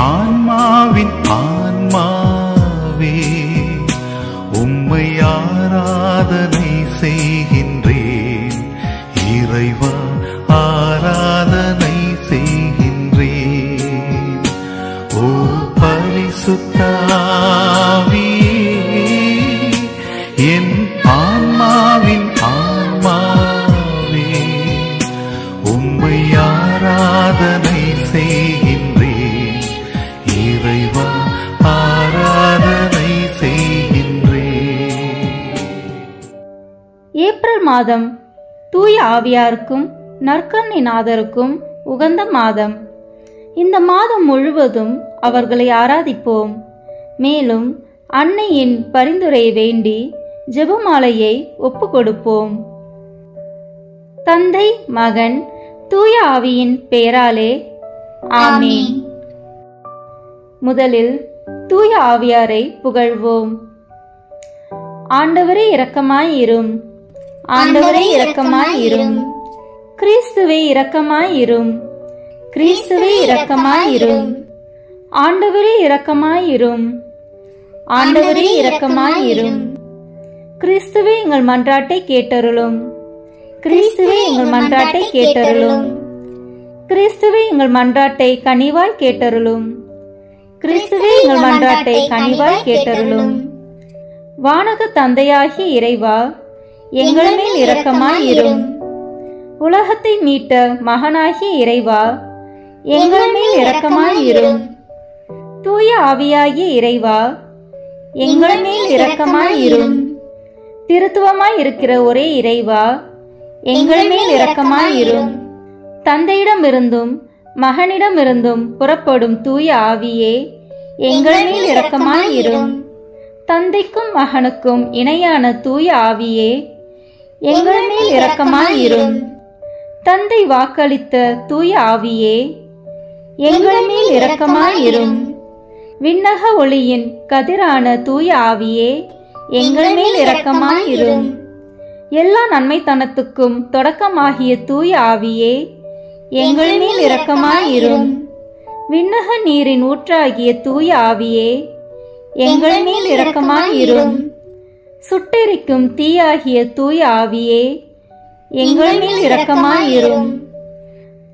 ஆன்மாவின் ஆன்மாவே உம்மை ஆராதனை செய்கின்றேன். இறைவா ஆராதனை செய்கின்றேன். ஓ பரிசுத்த ஆவியே, என் ஆன்மாவின் ஆன்மாவே உம்மை ஆராதனை செய்கின்றேன். இறைவா ஆராதனை செய்கின்றேன். ஏப்ரல் மாதம் தூய ஆவியாருக்கும் நற்கருணைநாதருக்கும் உகந்த மாதம். இந்த மாதம் முழுவதும் அவர்களை ஆராதிப்போம். மேலும் அன்னையின் பரிந்துரையை வேண்டி ஜெபமாலையை ஒப்பு கொடுப்போம். தந்தை, மகன், தூய ஆவியின் பெயராலே ஆமென். முதலில் தூய ஆவியாரை புகழ்வோம். ஆண்டவரே இரக்கமாயிரும். ஆண்டவரே இரக்கமாயிரும். கிறிஸ்துவே இரக்கமாயிரும். கிறிஸ்துவே இரக்கமாயிரும். ஆண்டவரே இரக்கமாயிரும். ஆண்டவரே இரக்கமாயிரும். கிறிஸ்துவே எங்கள் மன்றாட்டை கேட்டருளும். கிறிஸ்துவே எங்கள் மன்றாட்டை கேட்டருளும். கிறிஸ்துவே எங்கள் மன்றாட்டை கனிவாய் கேட்டருளும். கிறிஸ்துவே எங்கள் மன்றாட்டை கனிவாய் கேட்டருளும். வானக தந்தையாகிய இறைவா, எங்கள் மேல் இரக்கமாயிரும். உலகத்தை மீட்ட மகனாகிய இறைவா, எங்கள் மேல் இரக்கமாயிரும். தூய ஆவியாகிய இறைவா, எங்கள் மேல் இரக்கமாயிரும். திருத்துவமாய் இருக்கிற ஒரே இறைவா, எங்கள் மேல் இரக்கமாயிரும். தந்தையிடமிருந்தும் மகனிடமிருந்தும் புறப்படும் தூய ஆவியே, எங்கள் மேல் இரக்கமாயிரும். தந்தைக்கும் மகனுக்கும் இணையான தூய ஆவியே, எங்கள் மேல் இரக்கமாயிரும். தந்தை வாக்களித்த தூய ஆவியே, எங்கள் மேல் இரக்கமாயிரும். விண்ணக ஒளியின் கதிரான தூய ஆவியே, எங்கள் மேல் இரக்கமாயிரும். எல்லா நன்மைத்தனத்துக்கும் தொடக்கமாகிய தூய ஆவியே, எங்கள் மேல் இரக்கமாயிரும். விண்ணக நீரின் ஊற்றாகிய தூய ஆவியே, எங்கள் மேல் இரக்கமாயிரும். சுட்டெரிக்கும் தீயாகிய தூய ஆவியே, எங்கள் மேல் இரக்கமாயிரும்.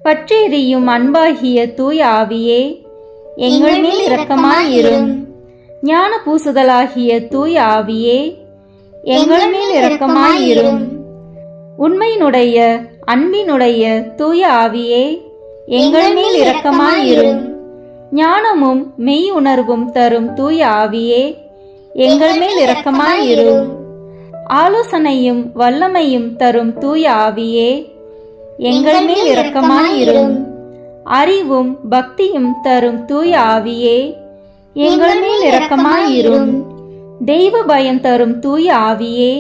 பற்றெரியும் அன்பாகிய தூய ஆவியே, எங்கள் மேல் இரக்கமாயிரும். ஞான பூசுதலாகிய தூய ஆவியே, எங்கள் மேல் இரக்கமாயிரும். உண்மையினுடைய அன்பினுடைய தூய ஆவியே, எங்கள் மேல் இரக்கமாயிரும். ஞானமும் மெய் உணர்வும் தரும் தூய ஆவியே, எங்கள் மேல் இரக்கமாயிரும். ஆலோசனையும் வல்லமையும் தரும் தூய ஆவியே, எங்கள் மேல் இரக்கமாயிரும். அறிவும் பக்தியும் தரும் தூய ஆவியே, எங்கள் மேல் இரக்கமாயிரும். தெய்வ பயம் தரும் தூய ஆவியே,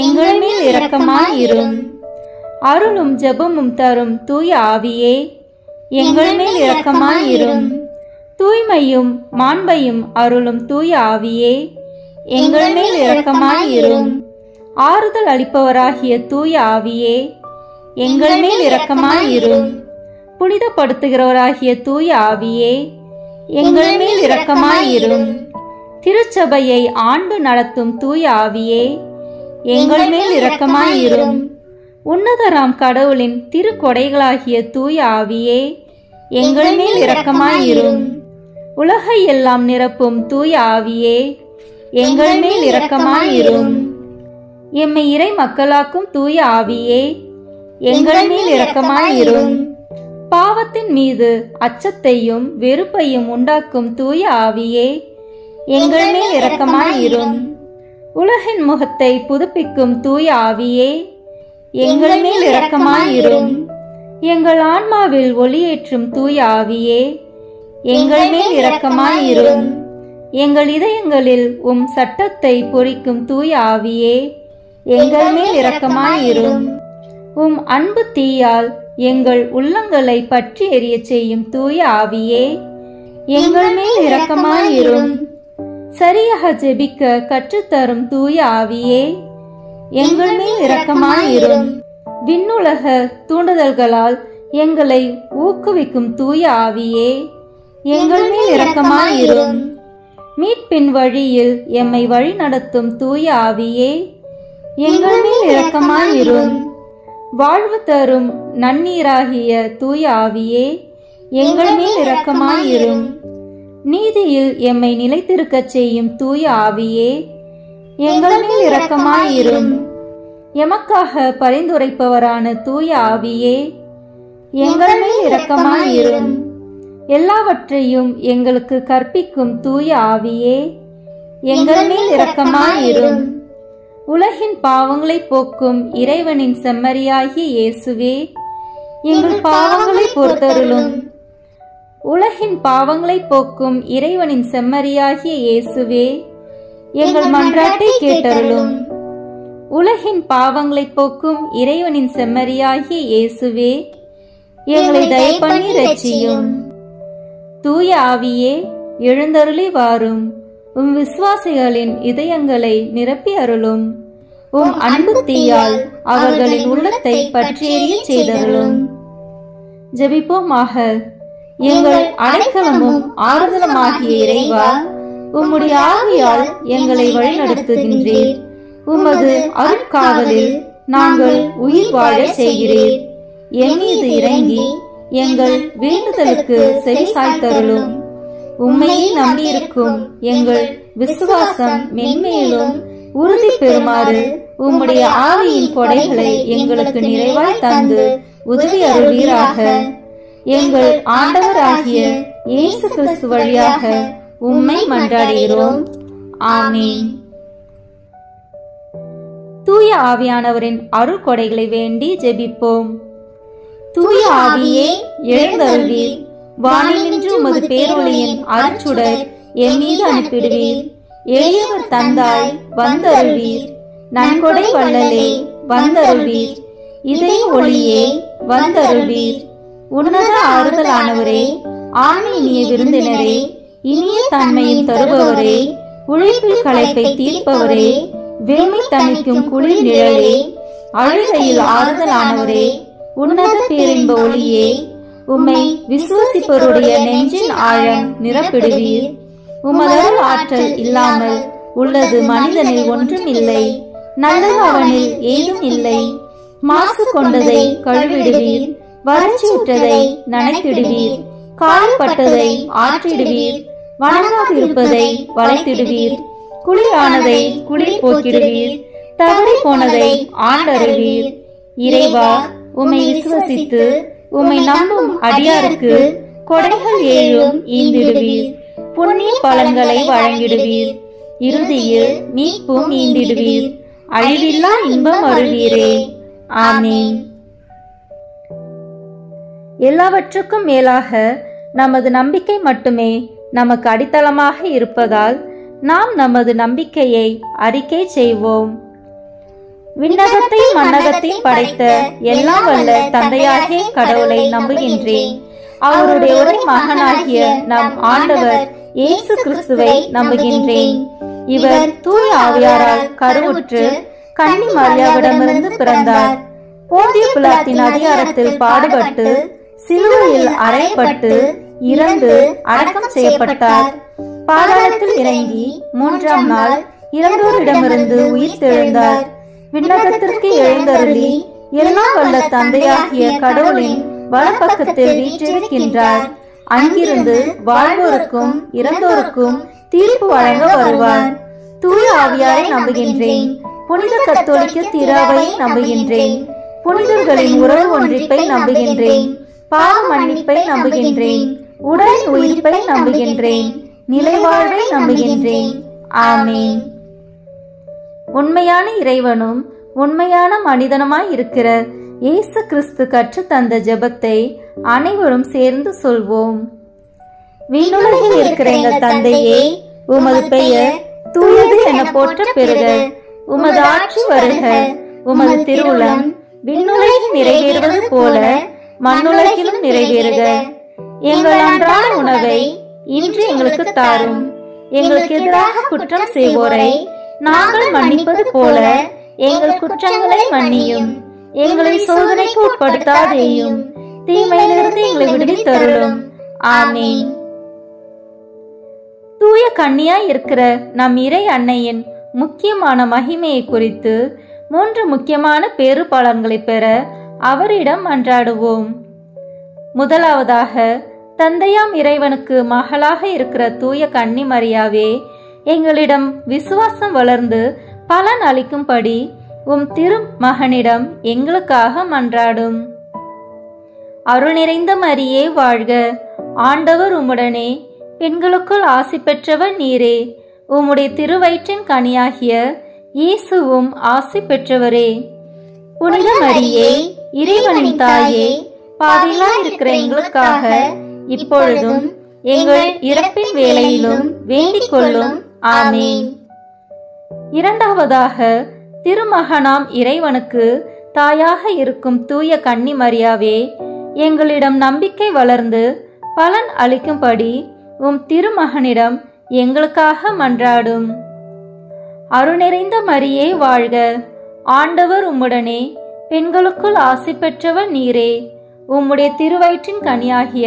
எங்கள் மேல் இரக்கமாயிரும். அருளும் ஜெபமும் தரும் தூய ஆவியே, எங்கள் மேல் இரக்கமாயிரும். தூய்மையும் மாண்பையும் அருளும் தூய ஆவியே, எங்கள் மேல் இரக்கமாயிரும். ஆறுதல் அளிப்பவராகிய தூய ஆவியே, எங்கள் மேல் இரக்கமாயிரும். புனிதப்படுத்துகிறவராகிய தூய ஆவியே, எங்கள் மேல் இரக்கமாயிரும். திருச்சபையை ஆண்டு நடத்தும் தூய ஆவியே, எங்கள் மேல் இரக்கமாயிரும். உன்னதராம் கடவுளின் திருக்கொடைகளாகிய தூய ஆவியே, எங்கள் மேல் இரக்கமாயிரும். உலகை எல்லாம் நிரப்பும் தூய ஆவியே, எங்கள் மேல் இரக்கமாயிரும். எம்மை இறை மக்களாக்கும் தூய ஆவியே, எங்கள் மேல் இரக்கமாயிரும். பாவத்தின் மீது அச்சத்தையும் வெறுப்பையும் உண்டாக்கும் தூய ஆவியே, எங்கள் மேல் இரக்கமாயிரும். உலகின் முகத்தை புதுப்பிக்கும் தூய ஆவியே, எங்கள் மேல் இரக்கமாயிரும். எங்கள் ஆன்மாவில் ஒளியேற்றும் தூய ஆவியே, எங்கள் மேல் இரக்கமாயிரும். எங்கள் இதயங்களில் உம் சட்டத்தை பொறிக்கும் தூய ஆவியே, எங்கள் மேல் இரக்கமாயிரும். உம் அன்பு தீயால் எங்கள் உள்ளங்களை பற்றி எரிய செய்யும் தூய ஆவியே, எங்கள் மேல் இரக்கமாயிரும். சரியாக ஜெபிக்க கற்றுத்தரும் தூய ஆவியே, எங்கள் மேல் இரக்கமாயிரும். விண்ணுலக தூண்டுதல்களால் எங்களை ஊக்குவிக்கும் தூய ஆவியே, எங்கள் மேல் இரக்கமாயிரும். மீட்பின் வழியில் எம்மை வழி நடத்தும் தூய ஆவியே, எங்கள் மேல் இரக்கமாயிரும். வாழ்வு தரும் நன்னீராகிய தூய ஆவியே, எங்கள் மேல் இரக்கமாயிரும். நீதியில் எம்மை நிலைத்திருக்கச் செய்யும் தூய ஆவியே, எங்கள் மேல் இரக்கமாயிரும். எமக்காக பரிந்துரைப்பவரான தூய ஆவியே, எங்கள் மேல் இரக்கமாயிரும். எல்லாவற்றையும் எங்களுக்கு கற்பிக்கும் தூய ஆவியே, எங்கள் மேல் இரக்கமாயிரும். உலகின் பாவங்களை போக்கும் இறைவனின் செம்மறியாகிய இயேசுவே, எங்கள் பாவங்களை பொறுத்தருளும். உலகின் பாவங்களை போக்கும் இறைவனின் செம்மறியாகிய இயேசுவே, எங்கள் மன்றாட்டை கேட்டருளும். உலகின் பாவங்களை போக்கும் இறைவனின் செம்மறியாகிய இயேசுவே, எங்களை தயவு பண்ணி இரட்சியும். தூய ஆவியே, எழுந்தருளி வாரும். உம் விசுவாசிகளின் இதயங்களை நிரப்பி அருளும். உம் அன்பு தீயால் அவர்களின் உள்ளத்தை பற்றியெறிய செய்தருளும். ஜெபிப்போமாக. எங்கள் அடைக்கலமும் ஆறுதலுமாகிய இறைவா, உம்முடைய ஆவியால் எங்களை வழிநடத்துகின்றீர். உமது அருட்காவலில் நாங்கள் உயிர் வாழ செய்கிறீர். என் மீது இறங்கி எங்கள் வேண்டுதலுக்கு செவி சாய்த்தருளும். உம்மையே நம்பியிருக்கும் எங்கள் விசுவாசம் மென்மேலும் உறுதி பெறுமாறு உம்முடைய ஆவியின் கொடைகளை எங்களுக்கு நிறைவாய் தந்து உதவி அருள்வீராக. எங்கள் ஆண்டவராகிய இயேசு கிறிஸ்து வழியாக உம்மை மன்றாடுகிறோம். ஆமீன். தூய ஆவியானவரின் அருள் கொடைகளை வேண்டி ஜெபிப்போம். தூய ஆவியே, எழுந்தருள்வீர். வானினின்று உமது பேரொளியின் அருட்சுடர் என் மீது அனுப்பிடுவீர். எளியவர் தந்தாய், வந்தருள்வீர். நன்கொடை வள்ளலே, வந்தருள்வீர். இதய ஒளியே, வந்தருள்வீர். உன்னத ஆறுதலானவரே, ஆன்மீனிய விருந்தினரே, இனிய தன்மையில் தருபவரே, உழைப்பில் களைப்பை தீர்ப்பவரே, வேமை தணிக்கும் குளிர் நிழலே, அழுகையில் ஆறுதலானவரே, உன்னத பேரின்ப ஒளியே, உம்மை விசுவசிப்பவருடைய நெஞ்சின் ஆழம் நிரப்பிடுவீர். உமதருள் ஆற்றல் இல்லாமல் உள்ளது மனிதனில் ஒன்றும் இல்லை. நல்லது அவனில் ஏதும் இல்லை. மாசு கொண்டதை கழுவிடுவீர். வறட்சியுற்றதை நனைத்திடுவீர். காயப்பட்டதை ஆற்றிடுவீர். வணங்காதிருப்பதை வளைத்திடுவீர். குளிரானதை குளிர் போக்கிடுவீர். தவறி போனதை ஆண்டருவீர். இறைவா, உம்மை விசுவசித்து உம்மை நம்பும் அடியாருக்கு கொடைகள் ஏழும் ஈந்திடுவீர். புண்ணிய பலன்களை வழங்கிடுவீர். இறுதியில் மீட்பும் ஈந்திடுவீர். அழிவில்லா இன்பம் அருள்வீரே. ஆமீன். எல்லாவற்றுக்கும் மேலாக நமது நம்பிக்கை மட்டுமே நமக்கு அடித்தளமாக இருப்பதால் நாம் நமது நம்பிக்கையை அறிக்கை செய்வோம். விண்ணகத்தையும் மண்ணகத்தையும் படைத்த எல்லாம் வல்ல தந்தையாகிய கடவுளை நம்புகின்றேன். அவருடைய ஒரே மகனாகிய நம் ஆண்டவர் இயேசு கிறிஸ்துவை நம்புகின்றேன். இவர் தூய ஆவியாரால் கருவுற்று கன்னி மரியாவிடமிருந்து பிறந்தார். போந்திய பிலாத்தின் அதிகாரத்தில் பாடுபட்டு சிலுவையில் அறையப்பட்டு இறந்து அடக்கம் செய்யப்பட்டார். பாதாளத்தில் இறங்கி 3ஆம் நாள் இறந்தோரிடமிருந்து உயிர் தெழுந்தார். விண்ணகத்திற்கு எழுந்தருளி எல்லாம் வல்ல தந்தையாகிய கடவுளின் வலப்பக்கத்தில் வீற்றிருக்கின்றார். அங்கிருந்து வாழ்வோருக்கும் இறந்தோருக்கும் தீர்ப்பு வழங்க வருவார். தூய ஆவியாரை நம்புகின்றேன். புனித கத்தோலிக்க திராவை நம்புகின்றேன். புனிதர்களின் உறவு ஒன்றிப்பை நம்புகின்றேன். பாவ மன்னிப்பை நம்புகின்றேன். உடலின் உயிர்ப்பை நம்புகின்றேன். நிலைவாழ்வை நம்புகின்றேன். ஆமீன். உண்மையான இறைவனும் உண்மையான மனிதனுமாய் இருக்கிற இயேசு கிறிஸ்து கற்று தந்த ஜெபத்தை அனைவரும் சேர்ந்து சொல்வோம். விண்ணுலகில் இருக்கிற எங்கள் தந்தையே, உமது பெயர் தூயது என போற்ற பெறுக. உமது ஆட்சி வருக. உமது திருவுளம் விண்ணுலகில் நிறைவேறுவது போல மண்ணுலகிலும் நிறைவேறுக. எங்கள் அன்றாட உணவை இன்று எங்களுக்கு தாரும். எங்களுக்கு எதிராக குற்றம் செய்வோரை நாங்கள் மன்னிப்பது போல எங்கள் குற்றங்களை மன்னியும். எங்களை சோதனைக்கு உட்படுத்தாதேயும், தீமையிலிருந்து எங்களை விடுவித்தருளும். ஆமீன். கன்னியாய் இருக்கிற நம் இறை அன்னையின் முக்கியமான மகிமையை குறித்து 3 முக்கியமான பேறு பலன்களை பெற அவரிடம் மன்றாடுவோம். முதலாவதாக, தந்தையாம் இறைவனுக்கு மகளாக இருக்கிற தூய கன்னி மரியாவே, எங்களிடம் விசுவாசம் வளர்ந்து பலன் அளிக்கும்படி உம் திருமகனிடம் எங்களுக்காக மன்றாடும். அருள் நிறைந்த மரியே வாழ்க, ஆண்டவர் உம்முடனே, பெண்களுக்குள் ஆசி பெற்றவர் நீரே, உம்முடைய திருவயிற்றின் கனியாகிய இயேசுவும் ஆசி பெற்றவரே. புனித மரியே, இறைவனின் தாயே, பாவிகளாய் இருக்கிற எங்களுக்காக இப்பொழுதும் எங்கள் இறப்பின் வேளையிலும் வேண்டிக் கொள்ளும். ஆமீன். இரண்டாவதாக, திருமகனாம் இறைவனுக்கு தாயாக இருக்கும் தூய கன்னி மரியாவே, எங்களிடம் நம்பிக்கை வளர்ந்து பலன் அளிக்கும்படி உம் திருமகனிடம் எங்களுக்காக மன்றாடும். அருள் நிறைந்த மரியே வாழ்க, ஆண்டவர் உம்முடனே, பெண்களுக்குள் ஆசி பெற்றவர் நீரே, உம்முடைய திருவயிற்றின் கனியாகிய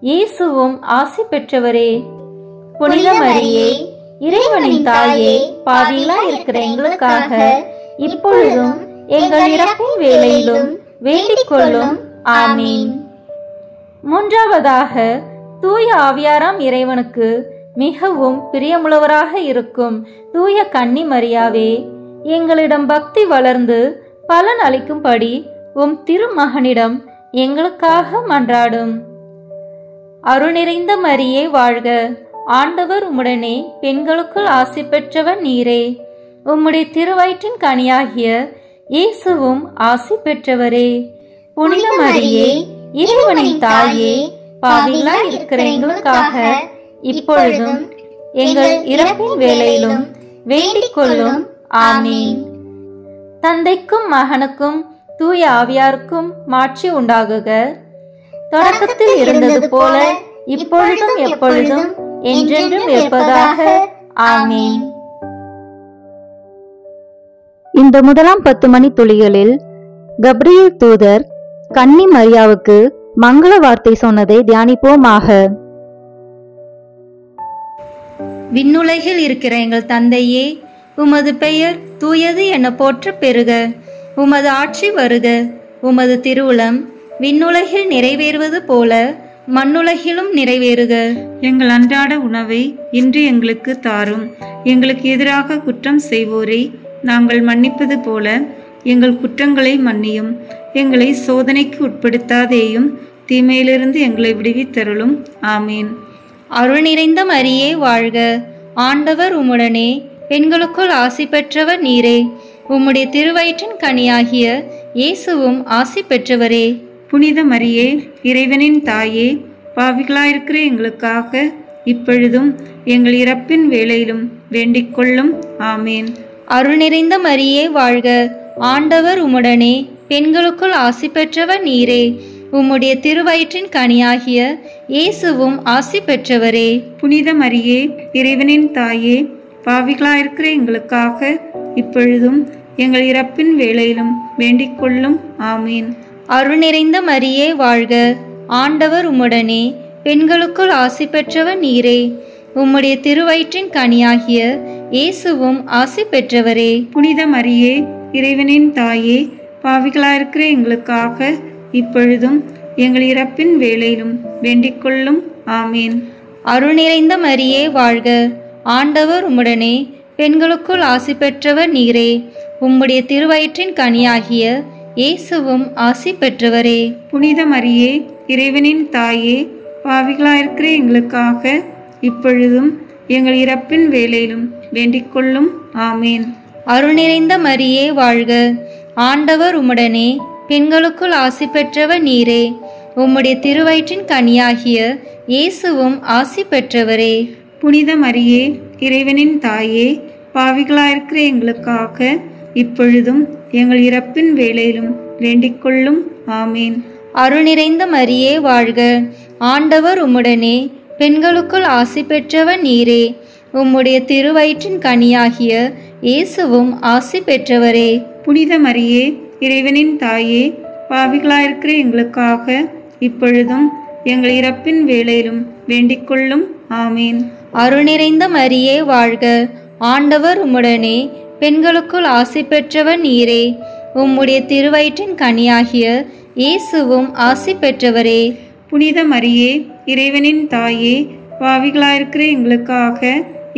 இயேசுவும் ஆசி பெற்றவரே. புனித மரியே, இறைவனின் தாயே, பாவிகளாய் இருக்கிற எங்களுக்காக இப்பொழுதும் எங்கள் இறப்பின் வேளையிலும் வேண்டிக் கொள்ளும். ஆமீன். மூன்றாவதாக, தூய ஆவியாராம் இறைவனுக்கு மிகவும் பிரியமுள்ளவராக இருக்கும் தூய கன்னி மரியாவே, எங்களிடம் பக்தி வளர்ந்து பலன் அளிக்கும்படி உம் திருமகனிடம் எங்களுக்காக மன்றாடும். அருள் நிறைந்த மரியே வாழ்க, ஆண்டவர் உம்முடனே, பெண்களுக்குள் ஆசி பெற்றவர் நீரே, உம்முடைய திருவயிற்றின் கனியாகிய இயேசுவும் ஆசி பெற்றவரே. புனித மரியே, இறைவனின் தாயே, பாவிகளாய் இருக்கிற எங்களுக்காக இப்பொழுதும் எங்கள் இறப்பின் வேளையிலும் வேண்டிக் கொள்ளும். ஆமீன். தந்தைக்கும் மகனுக்கும் தூய ஆவியாருக்கும் மாட்சி உண்டாகுக. தொடக்கத்தில் இருந்தது போல இப்பொழுதும் எப்பொழுதும் என்றென்றும் இருப்பதாக. ஆமீன். இந்த முதலாம் 10 மணி துளிகளில் கப்ரியேல் தூதர் கன்னி மரியாவுக்கு மங்கள வார்த்தை சொன்னதை தியானிப்போமாக. விண்ணுலகில் இருக்கிற எங்கள் தந்தையே, உமது பெயர் தூயது என போற்ற பெறுக. உமது ஆட்சி வருக. உமது திருவுளம் விண்ணுலகில் நிறைவேறுவது போல மண்ணுலகிலும் நிறைவேறுக. எங்கள் அன்றாட உணவை இன்று எங்களுக்கு தாரும். எங்களுக்கு எதிராக குற்றம் செய்வோரை நாங்கள் மன்னிப்பது போல எங்கள் குற்றங்களை மன்னியும். எங்களை சோதனைக்கு உட்படுத்தாதேயும், தீமையிலிருந்து எங்களை விடுவித்தருளும். ஆமீன். அருள் நிறைந்த மரியே வாழ்க, ஆண்டவர் உம்முடனே, பெண்களுக்குள் ஆசி பெற்றவர் நீரே, உம்முடைய திருவயிற்றின் கனியாகிய இயேசுவும் ஆசி பெற்றவரே. புனித மரியே, இறைவனின் தாயே, பாவிகளாயிருக்கிற எங்களுக்காக இப்பொழுதும் எங்கள் இறப்பின் வேளையிலும் வேண்டிக் கொள்ளும். ஆமீன். அருள் நிறைந்த மரியே வாழ்க, ஆண்டவர் உம்முடனே, பெண்களுக்குள் ஆசி பெற்றவர் நீரே, உம்முடைய திருவயிற்றின் கனியாகிய இயேசுவும் ஆசி பெற்றவரே. புனித மரியே, இறைவனின் தாயே, பாவிகளாயிருக்கிற எங்களுக்காக இப்பொழுதும் எங்கள் இறப்பின் வேளையிலும் வேண்டிக் கொள்ளும். ஆமீன். அருள் நிறைந்த மரியே வாழ்க, ஆண்டவர் உம்முடனே, பெண்களுக்குள் ஆசி பெற்றவர் நீரே, உம்முடைய திருவயிற்றின் கனியாகிய இயேசுவும் ஆசி பெற்றவரே. புனித மரியே, இறைவனின் தாயே, பாவிகளாயிருக்கிற எங்களுக்காக இப்பொழுதும் எங்கள் இறப்பின் வேளையிலும் வேண்டிக் கொள்ளும். ஆமீன். அருள் நிறைந்த மரியே வாழ்க, ஆண்டவர் உம்முடனே, பெண்களுக்குள் ஆசி பெற்றவர் நீரே, உம்முடைய திருவயிற்றின் கனியாகிய இயேசுவும் ஆசி பெற்றவரே. புனித மரியே, இறைவனின் தாயே, பாவிகளாயிருக்கிற எங்களுக்காக இப்பொழுதும் எங்கள் இறப்பின் வேளையிலும் வேண்டிக் கொள்ளும். ஆமீன். அருள் நிறைந்த மரியே வாழ்க, ஆண்டவர் உம்முடனே, பெண்களுக்குள் ஆசி பெற்றவர் நீரே, உம்முடைய திருவயிற்றின் கனியாகிய இயேசுவும் ஆசி பெற்றவரே. புனித மரியே, இறைவனின் தாயே, பாவிகளாயிருக்கிற எங்களுக்காக இப்பொழுதும் எங்கள் இறப்பின் வேளையிலும் வேண்டிக் கொள்ளும். ஆமீன். அருள் நிறைந்த மரியே வாழ்க, ஆண்டவர் உம்முடனே, பெண்களுக்குள் ஆசி பெற்றவர் நீரே, உம்முடைய திருவயிற்றின் கனியாகிய இயேசுவும் ஆசி பெற்றவரே. புனித மரியே, இறைவனின் தாயே, பாவிகளாயிருக்கிற எங்களுக்காக இப்பொழுதும் எங்கள் இறப்பின் வேளையிலும் வேண்டிக் கொள்ளும். ஆமீன். அருள் நிறைந்த மரியே வாழ்க, ஆண்டவர் உம்முடனே, பெண்களுக்குள் ஆசி பெற்றவர் நீரே. உம்முடைய திருவயிற்றின் கனியாகிய இயேசுவும் ஆசி பெற்றவரே. புனித மரியே, இறைவனின் தாயே, பாவிகளாயிருக்கிற எங்களுக்காக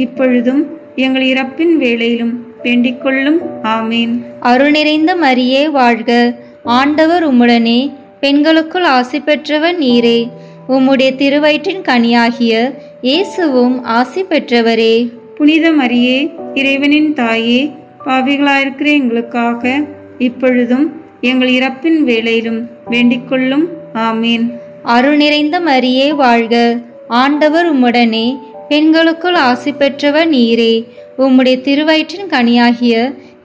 இப்பொழுதும் எங்கள் இறப்பின் வேளையிலும் வேண்டிக்கொள்ளும். ஆமீன். அருள் நிறைந்த மரியே வாழ்க, ஆண்டவர் உம்முடனே, பெண்களுக்குள் ஆசி பெற்றவர் நீரே. உம்முடைய திருவயிற்றின் கனியாகிய இயேசுவும் ஆசி பெற்றவரே. புனித மரியே, இறைவனின் தாயே, பாவிகளாயிருக்கிற எங்களுக்காக இப்பொழுதும் எங்கள் இறப்பின் வேளையிலும் வேண்டிக்கொள்ளும். ஆமீன். அருள் நிறைந்த மரியே வாழ்க, ஆண்டவர் உம்முடனே, பெண்களுக்குள் ஆசி பெற்றவர் நீரே. உம்முடைய திருவயிற்றின் கனியாகிய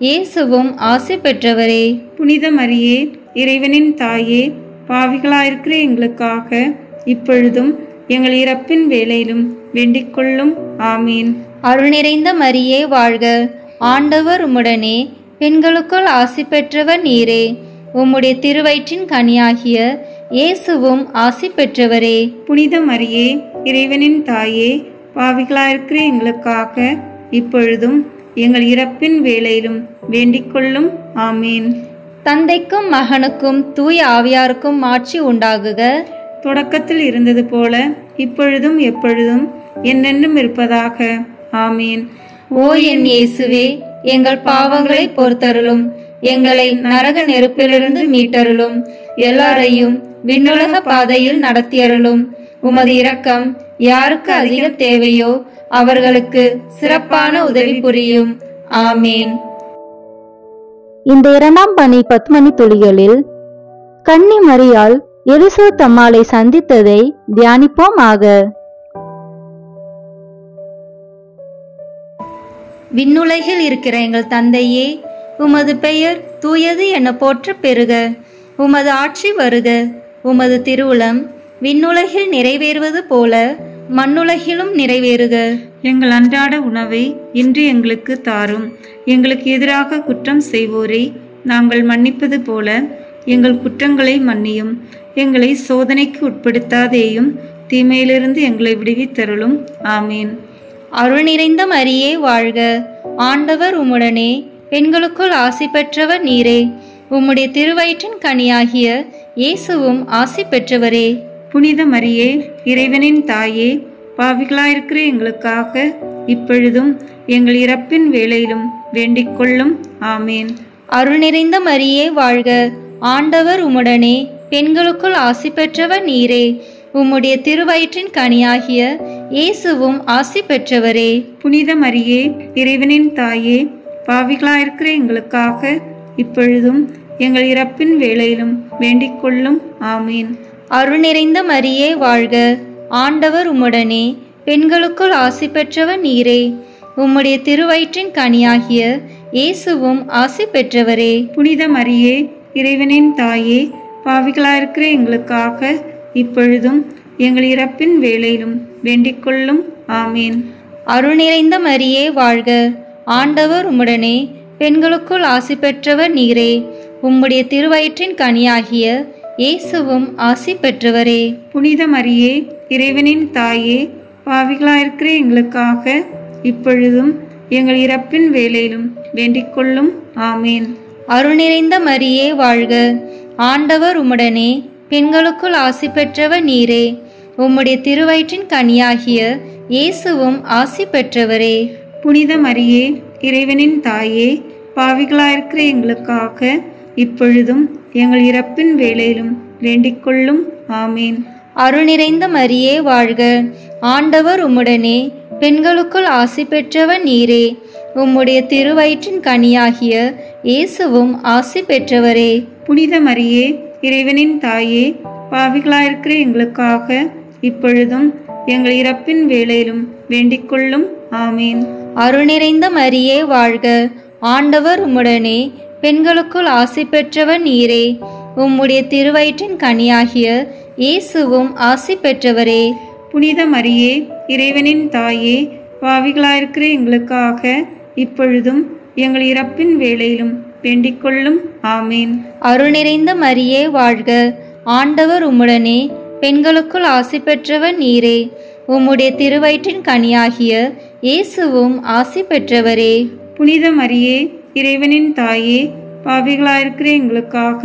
இயேசுவும் ஆசி பெற்றவரே. புனித மரியே, இறைவனின் தாயே, பாவிகளாயிருக்கிற எங்களுக்காக இப்பொழுதும் எங்கள் இறப்பின் வேளையிலும் வேண்டிக்கொள்ளும். ஆமீன். அருள் நிறைந்த மரியே வாழ்க, ஆண்டவர் உம்முடனே, பெண்களுக்குள் ஆசி பெற்றவர் நீரே. உம்முடைய திருவயிற்றின் கனியாகிய இயேசுவும் ஆசி பெற்றவரே. புனித மரியே, இறைவனின் தாயே, பாவிகளாயிருக்கிற எங்களுக்காக இப்பொழுதும் எங்கள் இறப்பின் வேளையிலும் வேண்டிக்கொள்ளும். ஆமீன். தந்தைக்கும் மகனுக்கும் தூய ஆவியாருக்கும் ஆட்சி உண்டாகுக. தொடக்கத்தில் இருந்தது போல இப்பொழுதும் எப்பொழுதும் என்னென்றும் இருப்பதாக. ஆமீன். ஓ என் இயேசுவே, எங்கள் பாவங்களை பொறுத்தருளும், எங்களை நரக நெருப்பிலிருந்து மீட்டருளும், எல்லாரையும் விண்ணுலக பாதையில் நடத்தியருளும். உமது இரக்கம் யாருக்கு அதிக தேவையோ அவர்களுக்கு சிறப்பான உதவி புரியும். ஆமீன். இந்த 2ஆம் பணி 10 மணி துளிகளில் கன்னி மரியாள் எலிசபெத் அம்மாளை சந்தித்ததை தியானிப்போம் ஆக. விண்ணுலகில் இருக்கிற எங்கள் தந்தையே, உமது பெயர் தூயது என போற்ற பெறுக. உமது ஆட்சி வருக. உமது திருவுளம் விண்ணுலகில் நிறைவேறுவது போல மண்ணுலகிலும் நிறைவேறுக. எங்கள் அன்றாட உணவை இன்று எங்களுக்கு தாரும். எங்களுக்கு எதிராக குற்றம் செய்வோரை நாங்கள் மன்னிப்பது போல எங்கள் குற்றங்களை மன்னியும். எங்களை சோதனைக்கு உட்படுத்தாதேயும், தீமையிலிருந்து எங்களை விடுவித்தருளும். ஆமீன். அருள் நிறைந்த மரியே வாழ்க, ஆண்டவர் உம்முடனே, பெண்களுக்குள் ஆசி பெற்றவர் நீரே. உம்முடைய திருவயிற்றின் கனியாகிய இயேசுவும் ஆசி பெற்றவரே. புனித மரியே, இறைவனின் தாயே, பாவிகளாயிருக்கிற எங்களுக்காக இப்பொழுதும் எங்கள் இறப்பின் வேளையிலும் வேண்டிக்கொள்ளும். ஆமீன். அருள் நிறைந்த மரியே வாழ்க, ஆண்டவர் உம்முடனே, பெண்களுக்குள் ஆசி பெற்றவர் நீரே. உம்முடைய திருவயிற்றின் கனியாகிய இயேசுவும் ஆசி பெற்றவரே. புனித மரியே, இறைவனின் தாயே, பாவிகளாயிருக்கிற எங்களுக்காக இப்பொழுதும் எங்கள் இறப்பின் வேளையிலும் வேண்டிக்கொள்ளும். ஆமீன். அருள் நிறைந்த மரியே வாழ்க, ஆண்டவர் உம்முடனே, பெண்களுக்குள் ஆசி பெற்றவர் நீரே. உம்முடைய திருவயிற்றின் கனியாகிய இயேசுவும் ஆசி பெற்றவரே. புனித மரியே, இறைவனின் தாயே, பாவிகளாயிருக்கிற எங்களுக்காக இப்பொழுதும் எங்கள் இறப்பின் வேளையிலும் வேண்டிக்கொள்ளும். ஆமீன். அருள் நிறைந்த மரியே வாழ்க, ஆண்டவர் உம்முடனே, பெண்களுக்குள் ஆசி பெற்றவர் நீரே. உம்முடைய திருவயிற்றின் கனியாகிய இயேசுவும் ஆசி பெற்றவரே. புனித மரியே, இறைவனின் தாயே, பாவிகளாயிருக்கிற எங்களுக்காக இப்பொழுதும் எங்கள் இறப்பின் வேளையிலும் வேண்டிக்கொள்ளும். ஆமீன். அருள் நிறைந்த மரியே வாழ்க, ஆண்டவர் உம்முடனே, பெண்களுக்குள் ஆசி பெற்றவர் நீரே. உம்முடைய திருவயிற்றின் கனியாகிய இயேசுவும் ஆசி பெற்றவரே. புனித மரியே, இறைவனின் தாயே, பாவிகளாயிருக்கிற எங்களுக்காக இப்பொழுதும் எங்கள் இறப்பின் வேளையிலும் வேண்டிக்கொள்ளும். ஆமீன். அருள் நிறைந்த மரியே வாழ்க, ஆண்டவர் உம்முடனே, பெண்களுக்குள் ஆசி பெற்றவர் நீரே. உம்முடைய திருவயிற்றின் கனியாகிய இயேசுவும் ஆசி பெற்றவரே. புனித மரியே, இறைவனின் தாயே, பாவிகளாயிருக்கிற எங்களுக்காக இப்பொழுதும் எங்கள் இறப்பின் வேளையிலும் வேண்டிக்கொள்ளும். ஆமீன். அருள் நிறைந்த மரியே வாழ்க, ஆண்டவர் உம்முடனே, பெண்களுக்குள் ஆசி பெற்றவர் நீரே. உம்முடைய திருவயிற்றின் கனியாகிய இயேசுவும் ஆசி பெற்றவரே. புனித மரியே, இறைவனின் தாயே, பாவிகளாயிருக்கிற எங்களுக்காக இப்பொழுதும் எங்கள் இறப்பின் வேளையிலும் வேண்டிக்கொள்ளும். ஆமீன். அருள் நிறைந்த மரியே வாழ்க, ஆண்டவர் உம்முடனே, பெண்களுக்குள் ஆசி பெற்றவர் நீரே. உம்முடைய திருவயிற்றின் கனியாகிய இயேசுவும் ஆசி பெற்றவரே. புனித மரியே, இறைவனின் தாயே, பாவிகளாயிருக்கிற எங்களுக்காக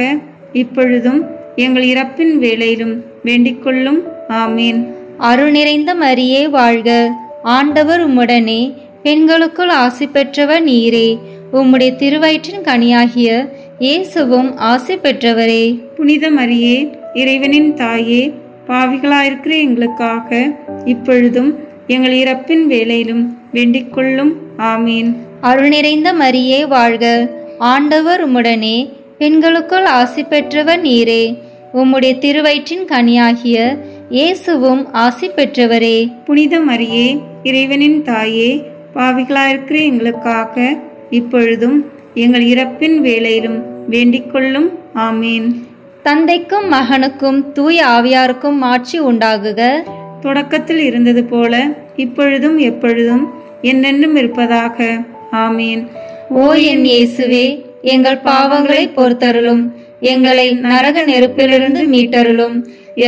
இப்பொழுதும் எங்கள் இறப்பின் வேளையிலும் வேண்டிக்கொள்ளும். ஆமீன். அருள் நிறைந்த மரியே வாழ்க, ஆண்டவர் உம்முடனே, பெண்களுக்குள் ஆசி பெற்றவர் நீரே. உம்முடைய திருவயிற்றின் கனியாகிய இயேசுவும் ஆசி பெற்றவரே. புனித மரியே, இறைவனின் தாயே, பாவிகளாயிருக்கிற எங்களுக்காக இப்பொழுதும் எங்கள் இறப்பின் வேளையிலும் வேண்டிக்கொள்ளும். ஆமீன். அருள் நிறைந்த மரியே வாழ்க, ஆண்டவர் உம்முடனே, பெண்களுக்குள் ஆசி பெற்றவர் நீரே. உம்முடைய திருவயிற்றின் கனியாகிய இயேசுவும் ஆசி பெற்றவரே. புனித மரியே, இறைவனின் தாயே, பாவிகளாயிருக்கிற எங்களுக்காக இப்பொழுதும் எங்கள் இறப்பின் வேளையிலும் வேண்டிக்கொள்ளும். ஆமீன். தந்தைக்கும் மகனுக்கும் தூய ஆவியாருக்கும் ஆட்சி உண்டாகுக. தொடக்கத்தில் இருந்தது போல இப்பொழுதும் எப்பொழுதும் என்றென்றும் இருப்பதாக. ஆமீன். ஓ என் இயேசுவே, எங்கள் பாவங்களை பொறுத்தருளும், எங்களை நரக நெருப்பிலிருந்து மீட்டருளும்,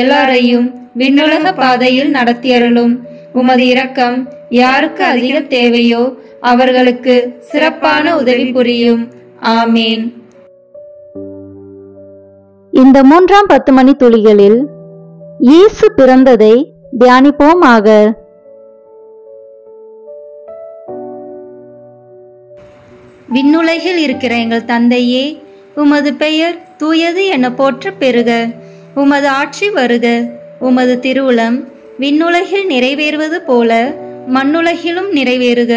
எல்லாரையும் விண்ணுலக பாதையில் நடத்தியருளும். உமது இரக்கம் யாருக்கு அதிக தேவையோ அவர்களுக்கு சிறப்பான உதவி புரியும். ஆமீன். இந்த 3ஆம் 10 மணி துளிகளில் இயேசு பிறந்ததை தியானிப்போமாக. விண்ணுலகில் இருக்கிற எங்கள் தந்தையே, உமது பெயர் தூயது என போற்ற பெறுக. உமது ஆட்சி வருக. உமது திருவுளம் விண்ணுலகில் நிறைவேறுவது போல மண்ணுலகிலும் நிறைவேறுக.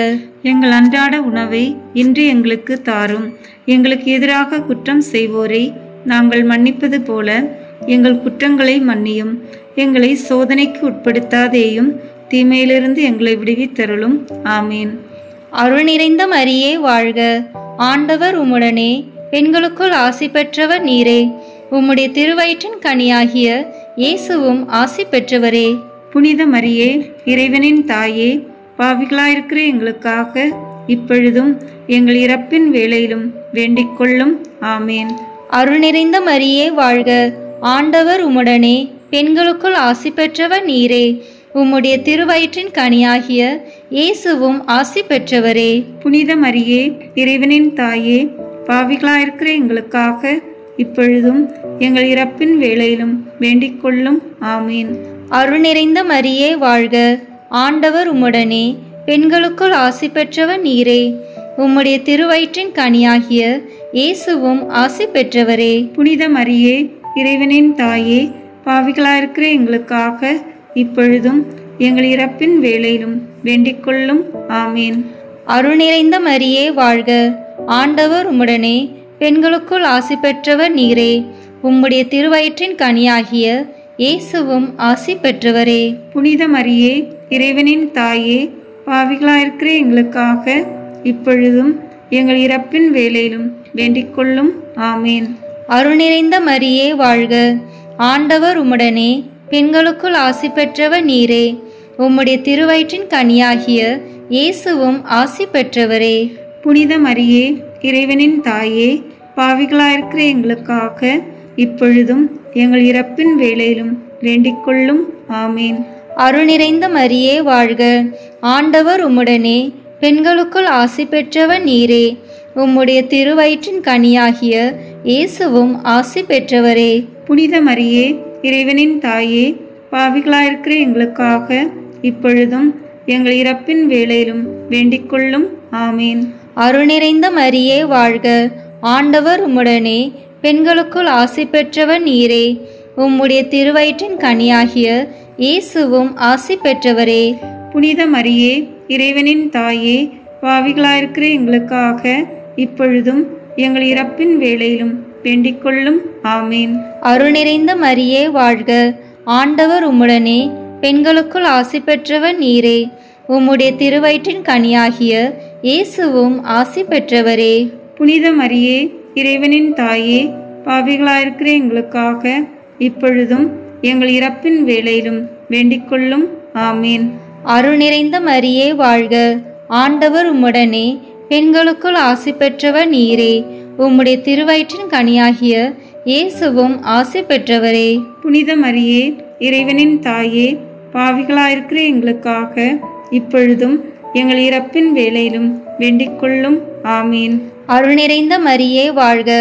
எங்கள் அன்றாட உணவை இன்று எங்களுக்கு தாரும். எங்களுக்கு எதிராக குற்றம் செய்வோரை நாங்கள் மன்னிப்பது போல எங்கள் குற்றங்களை மன்னியும். எங்களை சோதனைக்கு உட்படுத்தாதேயும், தீமையிலிருந்து எங்களை விடுவித்தருளும். ஆமீன். அருள் நிறைந்த மரியே வாழ்க, ஆண்டவர் உம்முடனே, பெண்களுக்குள் ஆசி பெற்றவர் நீரே. உம்முடைய திருவயிற்றின் கனியாகிய இயேசுவும் ஆசி பெற்றவரே. புனித மரியே, இறைவனின் தாயே, பாவிகளாயிருக்கிற எங்களுக்காக இப்பொழுதும் எங்கள் இறப்பின் வேளையிலும் வேண்டிக்கொள்ளும். ஆமீன். அருள் நிறைந்த மரியே வாழ்க, ஆண்டவர் உம்முடனே, பெண்களுக்குள் ஆசி பெற்றவர் நீரே. உம்முடைய திருவயிற்றின் கனியாகிய இயேசுவும் ஆசி பெற்றவரே. புனித மரியே, இறைவனின் தாயே, பாவிகளாயிருக்கிற எங்களுக்காக இப்பொழுதும் எங்கள் இறப்பின் வேளையிலும் வேண்டிக்கொள்ளும். ஆமீன். அருள் நிறைந்த மரியே வாழ்க, ஆண்டவர் உம்முடனே, பெண்களுக்குள் ஆசி பெற்றவர் நீரே. உம்முடைய திருவயிற்றின் கனியாகிய இயேசுவும் ஆசி பெற்றவரே. புனித மரியே, இறைவனின் தாயே, பாவிகளாயிருக்கிற எங்களுக்காக இப்பொழுதும் எங்கள் இறப்பின் வேளையிலும் வேண்டிக்கொள்ளும். ஆமீன். அருள் நிறைந்த மரியே வாழ்க, ஆண்டவர் உம்முடனே, பெண்களுக்குள் ஆசி பெற்றவர் நீரே. உம்முடைய திருவயிற்றின் கனியாகிய இயேசுவும் ஆசி பெற்றவரே. புனித மரியே, இறைவனின் தாயே, பாவிகளாயிருக்கிற எங்களுக்காக இப்பொழுதும் எங்கள் இறப்பின் வேளையிலும் வேண்டிக்கொள்ளும். ஆமீன். அருள் நிறைந்த மரியே வாழ்க, ஆண்டவர் உம்முடனே, பெண்களுக்குள் ஆசி பெற்றவர் நீரே. உம்முடைய திருவயிற்றின் கனியாகிய இயேசுவும் ஆசி பெற்றவரே. புனித மரியே, இறைவனின் தாயே, பாவிகளாயிருக்கிற எங்களுக்காக இப்பொழுதும் எங்கள் இறப்பின் வேளையிலும் வேண்டிக்கொள்ளும். ஆமீன். அருள் நிறைந்த மரியே வாழ்க, ஆண்டவர் உம்முடனே, பெண்களுக்குள் ஆசி பெற்றவர் நீரே. உம்முடைய திருவயிற்றின் கனியாகிய இயேசுவும் ஆசி பெற்றவரே. புனித மரியே, இறைவனின் தாயே, பாவிகளாயிருக்கிற எங்களுக்காக இப்பொழுதும் எங்கள் இறப்பின் வேளையிலும் வேண்டிக்கொள்ளும். ஆமீன். அருள் நிறைந்த மரியே வாழ்க, ஆண்டவர் உம்முடனே, பெண்களுக்குள் ஆசி பெற்றவர் நீரே. உம்முடைய திருவயிற்றின் கனியாகிய இயேசுவும் ஆசி பெற்றவரே. புனித மரியே, இறைவனின் தாயே, பாவிகளாயிருக்கிற எங்களுக்காக இப்பொழுதும் எங்கள் இறப்பின் வேளையிலும் வேண்டிக்கொள்ளும். ஆமீன். அருள் நிறைந்த மரியே வாழ்க, ஆண்டவர் உம்முடனே, பெண்களுக்குள் ஆசி பெற்றவர் நீரே. உம்முடைய திருவயிற்றின் கனியாகிய இயேசுவும் ஆசி பெற்றவரே. புனித மரியே, இறைவனின் தாயே, பாவிகளாயிருக்கிற எங்களுக்காக இப்பொழுதும் எங்கள் இறப்பின் வேளையிலும் வேண்டிக்கொள்ளும். ஆமீன். அருள் நிறைந்த மரியே வாழ்க, ஆண்டவர் உம்முடனே, பெண்களுக்குள் ஆசி பெற்றவர் நீரே. உம்முடைய திருவயிற்றின் கனியாகிய இயேசுவும் ஆசி பெற்றவரே. புனித மரியே, இறைவனின் தாயே, பாவிகளாயிருக்கிற எங்களுக்காக இப்பொழுதும் எங்கள் இறப்பின் வேளையிலும் வேண்டிக் கொள்ளும். ஆமீன். அருள் நிறைந்த மரியே வாழ்க,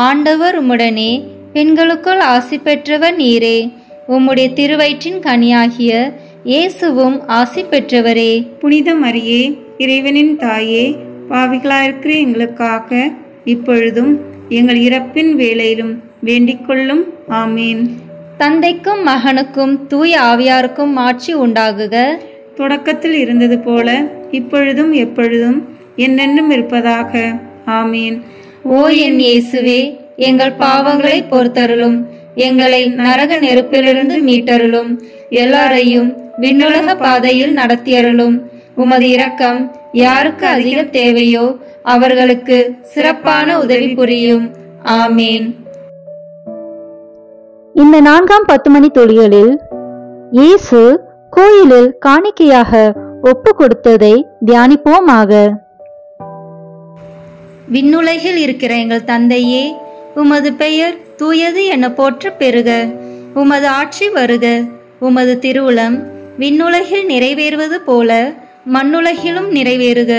ஆண்டவர் உம்முடனே, பெண்களுக்குள் ஆசி பெற்றவர் நீரே. உம்முடைய திருவயிற்றின் கனியாகிய இயேசுவும் ஆசி பெற்றவரே. புனித மரியே, இறைவனின் தாயே, பாவிகளாயிருக்கிற எங்களுக்காக இப்பொழுதும் எங்கள் இறப்பின் வேளையிலும் வேண்டிக் கொள்ளும். ஆமீன். தந்தைக்கும் மகனுக்கும் தூய ஆவியாருக்கும் ஆட்சி உண்டாகுக. தொடக்கத்தில் இருந்தது போல இப்பொழுதும் எப்பொழுதும் என்றென்றும் இருப்பதாக. ஆமீன். ஓ என் இயேசுவே, எங்கள் பாவங்களை பொறுத்தருளும், எங்களை நரக நெருப்பிலிருந்து மீட்டருளும், எல்லாரையும் விண்ணுலக பாதையில் நடத்தியருளும். உமது இரக்கம் யாருக்கு அதிக தேவையோ அவர்களுக்கு சிறப்பான உதவி புரியும். ஆமீன். இந்த 4ஆம் 10 மணி துளிகளில் இயேசு கோயிலில் காணிக்கையாக ஒப்பு கொடுத்ததை தியானிப்போமாக. விண்ணுலகில் இருக்கிற எங்கள் தந்தையே, உமது பெயர் தூயது என போற்ற பெறுக. உமது ஆட்சி வருக. உமது திருவுளம் விண்ணுலகில் நிறைவேறுவது போல மண்ணுலகிலும் நிறைவேறுக.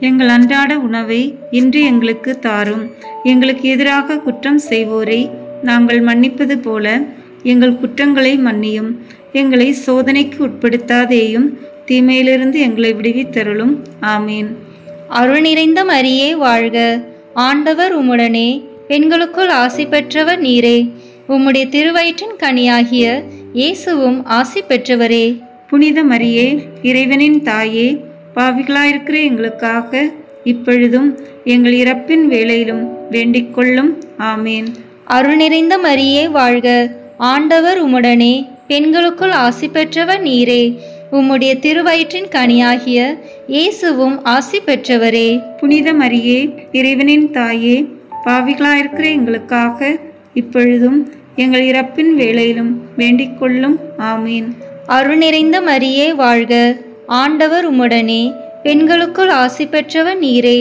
எங்கள் அன்றாட உணவை இன்று எங்களுக்கு தாரும். எங்களுக்கு எதிராக குற்றம் செய்வோரை நாங்கள் மன்னிப்பது போல எங்கள் குற்றங்களை மன்னியும். எங்களை சோதனைக்கு உட்படுத்தாதேயும், தீமையிலிருந்து எங்களை விடுவித்தருளும். ஆமீன். அருள் நிறைந்த மரியே வாழ்க, ஆண்டவர் உம்முடனே, பெண்களுக்குள் ஆசி பெற்றவர் நீரே. உம்முடைய திருவயிற்றின் கனியாகிய இயேசுவும் ஆசி பெற்றவரே. புனித மரியே, இறைவனின் தாயே, பாவிகளாயிருக்கிற எங்களுக்காக இப்பொழுதும் எங்கள் இறப்பின் வேளையிலும் வேண்டிக் கொள்ளும். ஆமீன். அருள் நிறைந்த மரியே வாழ்க, ஆண்டவர் உம்முடனே, பெண்களுக்குள் ஆசி பெற்றவர் நீரே. உம்முடைய திருவயிற்றின் கனியாகிய இயேசுவும் ஆசி பெற்றவரே. புனித மரியே, இறைவனின் தாயே, பாவிகளாயிருக்கிற எங்களுக்காக இப்பொழுதும் எங்கள் இறப்பின் வேளையிலும் வேண்டிக் கொள்ளும். ஆமீன். அருள் நிறைந்த மரியே வாழ்க, ஆண்டவர் உம்முடனே, பெண்களுக்குள் ஆசி பெற்றவர் நீரே.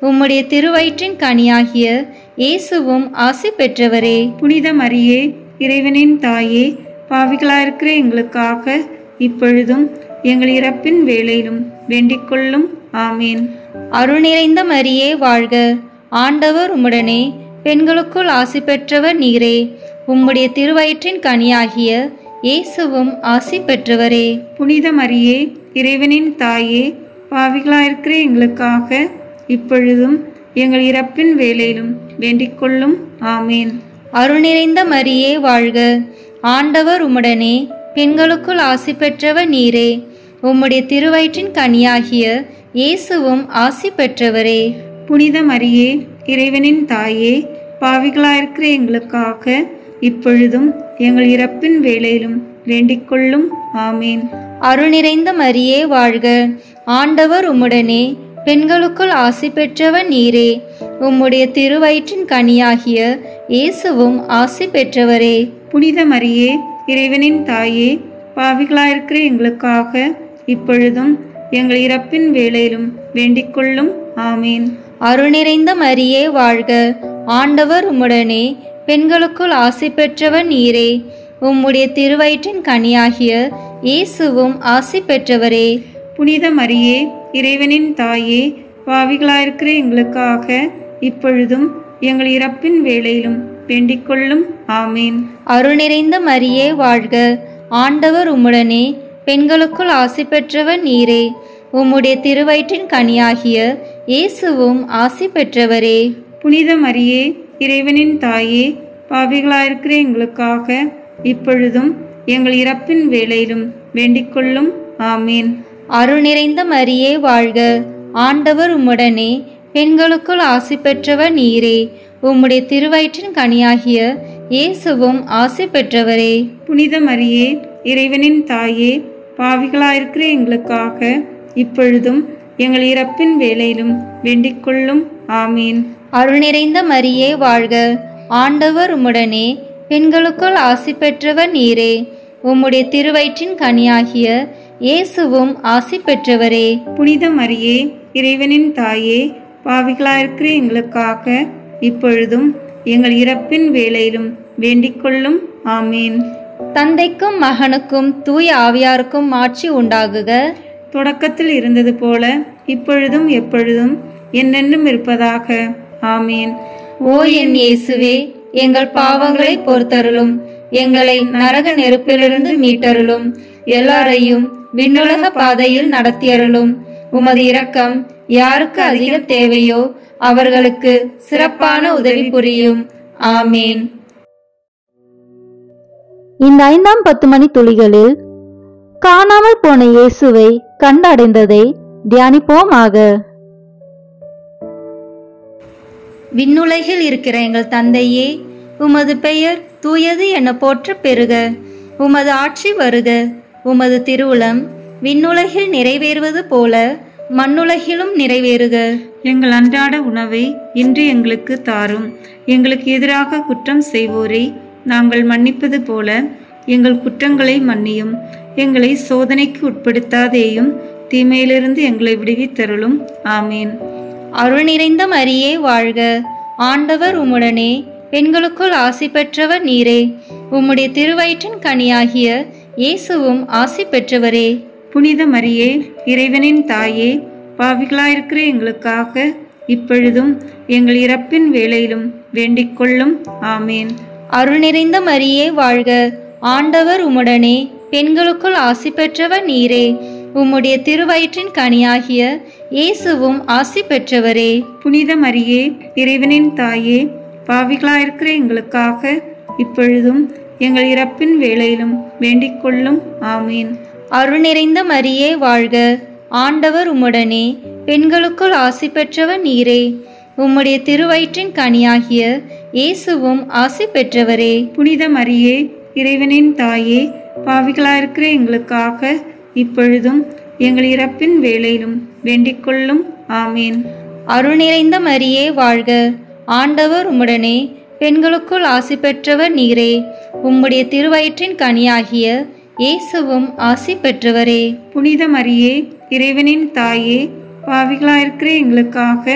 உம்முடைய திருவயிற்றின் கனியாகிய இயேசுவும் ஆசி பெற்றவரே. புனித மரியே, இறைவனின் தாயே, பாவிகளாயிருக்கிற எங்களுக்காக இப்பொழுதும் எங்கள் இறப்பின் வேளையிலும் வேண்டிக் கொள்ளும். ஆமீன். அருள் நிறைந்த மரியே வாழ்க, ஆண்டவர் உம்முடனே, பெண்களுக்குள் ஆசி பெற்றவர் நீரே. உம்முடைய திருவயிற்றின் கனியாகிய இயேசுவும் ஆசி பெற்றவரே. புனித மரியே, இறைவனின் தாயே, பாவிகளாயிருக்கிற எங்களுக்காக இப்பொழுதும் எங்கள் இறப்பின் வேளையிலும் வேண்டிக் கொள்ளும். ஆமீன். அருள் நிறைந்த மரியே வாழ்க, ஆண்டவர் உம்முடனே, பெண்களுக்குள் ஆசி பெற்றவர் நீரே. உம்முடைய திருவயிற்றின் கனியாகிய இயேசுவும் ஆசி பெற்றவரே. புனித மரியே, இறைவனின் தாயே, பாவிகளாயிருக்கிற எங்களுக்காக இப்பொழுதும் எங்கள் இறப்பின் வேளையிலும் வேண்டிக் கொள்ளும். ஆமீன். அருள் நிறைந்த மரியே வாழ்க, ஆண்டவர் உம்முடனே, பெண்களுக்குள் ஆசி பெற்றவர் நீரே. உம்முடைய திருவயிற்றின் கனியாகிய இயேசுவும் ஆசி பெற்றவரே. புனித மரியே, இறைவனின் தாயே, பாவிகளாயிருக்கிற எங்களுக்காக இப்பொழுதும் எங்கள் இறப்பின் வேளையிலும் வேண்டிக் கொள்ளும். ஆமீன். அருள் நிறைந்த மரியே வாழ்க, ஆண்டவர் உம்முடனே, பெண்களுக்குள் ஆசி பெற்றவர் நீரே. உம்முடைய திருவயிற்றின் கனியாகிய இயேசுவும் ஆசி பெற்றவரே. புனித மரியே, இறைவனின் தாயே, பாவிகளாயிருக்கிற எங்களுக்காக இப்பொழுதும் எங்கள் இறப்பின் வேளையிலும் வேண்டிக் கொள்ளும். ஆமீன். அருள் நிறைந்த மரியே வாழ்க, ஆண்டவர் உம்முடனே, பெண்களுக்குள் ஆசி பெற்றவர் நீரே. உம்முடைய திருவயிற்றின் கனியாகிய இயேசுவும் ஆசி பெற்றவரே. புனித மரியே, இறைவனின் தாயே, பாவிகளாயிருக்கிற எங்களுக்காக இப்பொழுதும் எங்கள் இறப்பின் வேளையிலும் வேண்டிக் கொள்ளும். ஆமீன். அருள் நிறைந்த மரியே வாழ்க, ஆண்டவர் உம்முடனே, பெண்களுக்குள் ஆசி பெற்றவர் நீரே. உம்முடைய திருவயிற்றின் கனியாகிய இயேசுவும் ஆசி பெற்றவரே. புனித மரியே, இறைவனின் தாயே, பாவிகளாயிருக்கிற எங்களுக்காக இப்பொழுதும் எங்கள் இறப்பின் வேளையிலும் வேண்டிக் கொள்ளும். ஆமீன். அருள் நிறைந்த மரியே வாழ்க, ஆண்டவர் உம்முடனே, பெண்களுக்குள் ஆசி பெற்றவர் நீரே. உம்முடைய திருவயிற்றின் கனியாகிய இயேசுவும் ஆசி பெற்றவரே. புனித மரியே, இறைவனின் தாயே, பாவிகளாயிருக்கிற எங்களுக்காக இப்பொழுதும் எங்கள் இறப்பின் வேளையிலும் வேண்டிக் கொள்ளும். ஆமீன். தந்தைக்கும் மகனுக்கும் தூய ஆவியாருக்கும் ஆட்சி உண்டாகுக. தொடக்கத்தில் இருந்தது போல இப்பொழுதும் எப்பொழுதும் என்னென்றும் இருப்பதாக. ஆமீன். ஓ என் இயேசுவே, எங்கள் பாவங்களை பொறுத்தருளும், எங்களை நரக நெருப்பிலிருந்து மீட்டருளும், எல்லாரையும் விண்ணுலக பாதையில் நடத்தியருளும். உமது இரக்கம் யாருக்கு அதிக தேவையோ அவர்களுக்கு சிறப்பான உதவி புரியும். ஆமீன். இந்த 5ஆம் 10 மணி துளிகளில் காணாமல் போன இயேசுவை கண்டடைந்ததை தியானிப்போமாக. விண்ணுலகில் இருக்கிற எங்கள் தந்தையே, உமது பெயர் தூயது என போற்ற பெறுக. உமது ஆட்சி வருக. உமது திருவுளம் விண்ணுலகில் நிறைவேறுவது போல மண்ணுலகிலும் நிறைவேறுக. எங்கள் அன்றாட உணவை இன்று எங்களுக்கு தாரும். எங்களுக்கு எதிராக குற்றம் செய்வோரை நாங்கள் மன்னிப்பது போல எங்கள் குற்றங்களை மன்னியும். எங்களை சோதனைக்கு உட்படுத்தாதேயும், தீமையிலிருந்து எங்களை விடுவித்தருளும். ஆமீன். அருள் நிறைந்த மரியே வாழ்க. ஆண்டவர் உம்முடனே, பெண்களுக்குள் ஆசி பெற்றவர் நீரே. உம்முடைய திருவயிற்றின் கனியாகிய இயேசுவும் ஆசி பெற்றவரே. புனித மரியே, இறைவனின் தாயே, பாவிகளாயிருக்கிற எங்களுக்காக இப்பொழுதும் எங்கள் இறப்பின் வேளையிலும் வேண்டிக் கொள்ளும். ஆமீன். அருள் நிறைந்த மரியே வாழ்க. ஆண்டவர் உம்முடனே, பெண்களுக்குள் ஆசி பெற்றவர் நீரே. உம்முடைய திருவயிற்றின் கனியாகிய இயேசுவும் ஆசி பெற்றவரே. புனித மரியே, இறைவனின் தாயே, பாவிகளாயிருக்கிற எங்களுக்காக இப்பொழுதும் எங்கள் இறப்பின் வேளையிலும் வேண்டிக் கொள்ளும். ஆமீன். அருள் நிறைந்த மரியே வாழ்க. ஆண்டவர் உம்முடனே, பெண்களுக்குள் ஆசி பெற்றவர் நீரே. உம்முடைய திருவயிற்றின் கனியாகிய இயேசுவும் ஆசி பெற்றவரே. புனித மரியே, இறைவனின் தாயே, பாவிகளாயிருக்கிற எங்களுக்காக இப்பொழுதும் எங்கள் இறப்பின் வேளையிலும் வேண்டிக் கொள்ளும். ஆமீன். அருள் நிறைந்த மரியே வாழ்க. ஆண்டவர் உம்முடனே, பெண்களுக்குள் ஆசி பெற்றவர் நீரே. உம்முடைய திருவயிற்றின் கனியாகிய இயேசுவும் ஆசி பெற்றவரே. புனித மரியே, இறைவனின் தாயே, பாவிகளாயிருக்கிற எங்களுக்காக